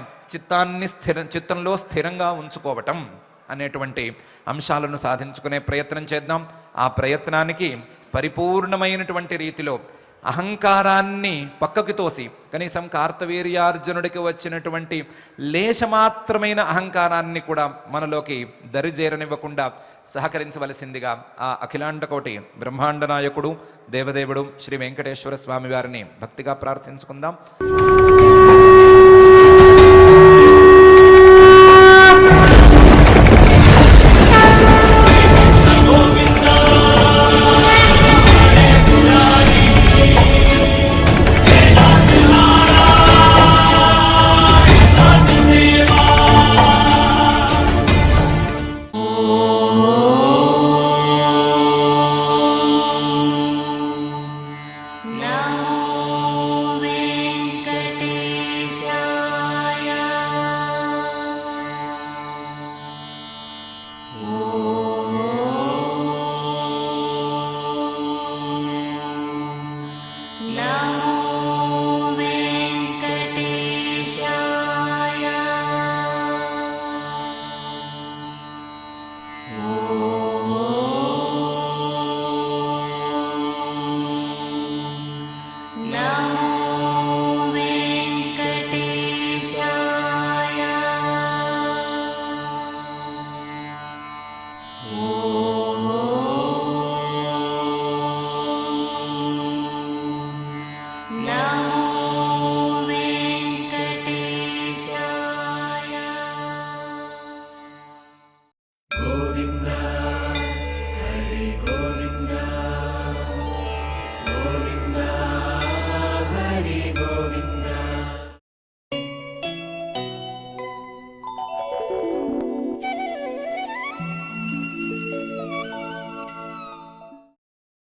చిత్తంలో స్థిరంగా ఉంచుకోవటం అనేటువంటి అంశాలను సాధించుకునే ప్రయత్నం చేద్దాం. ఆ ప్రయత్నానికి పరిపూర్ణమైనటువంటి రీతిలో అహంకారాన్ని పక్కకి తోసి, కనీసం కార్తవీర్యార్జునుడికి వచ్చినటువంటి లేశమాత్రమైన అహంకారాన్ని కూడా మనలోకి దరిజేరనివ్వకుండా సహకరించవలసిందిగా ఆ అఖిలాండకోటి బ్రహ్మాండ నాయకుడు దేవదేవుడు శ్రీ వెంకటేశ్వర స్వామి వారిని భక్తిగా ప్రార్థించుకుందాం.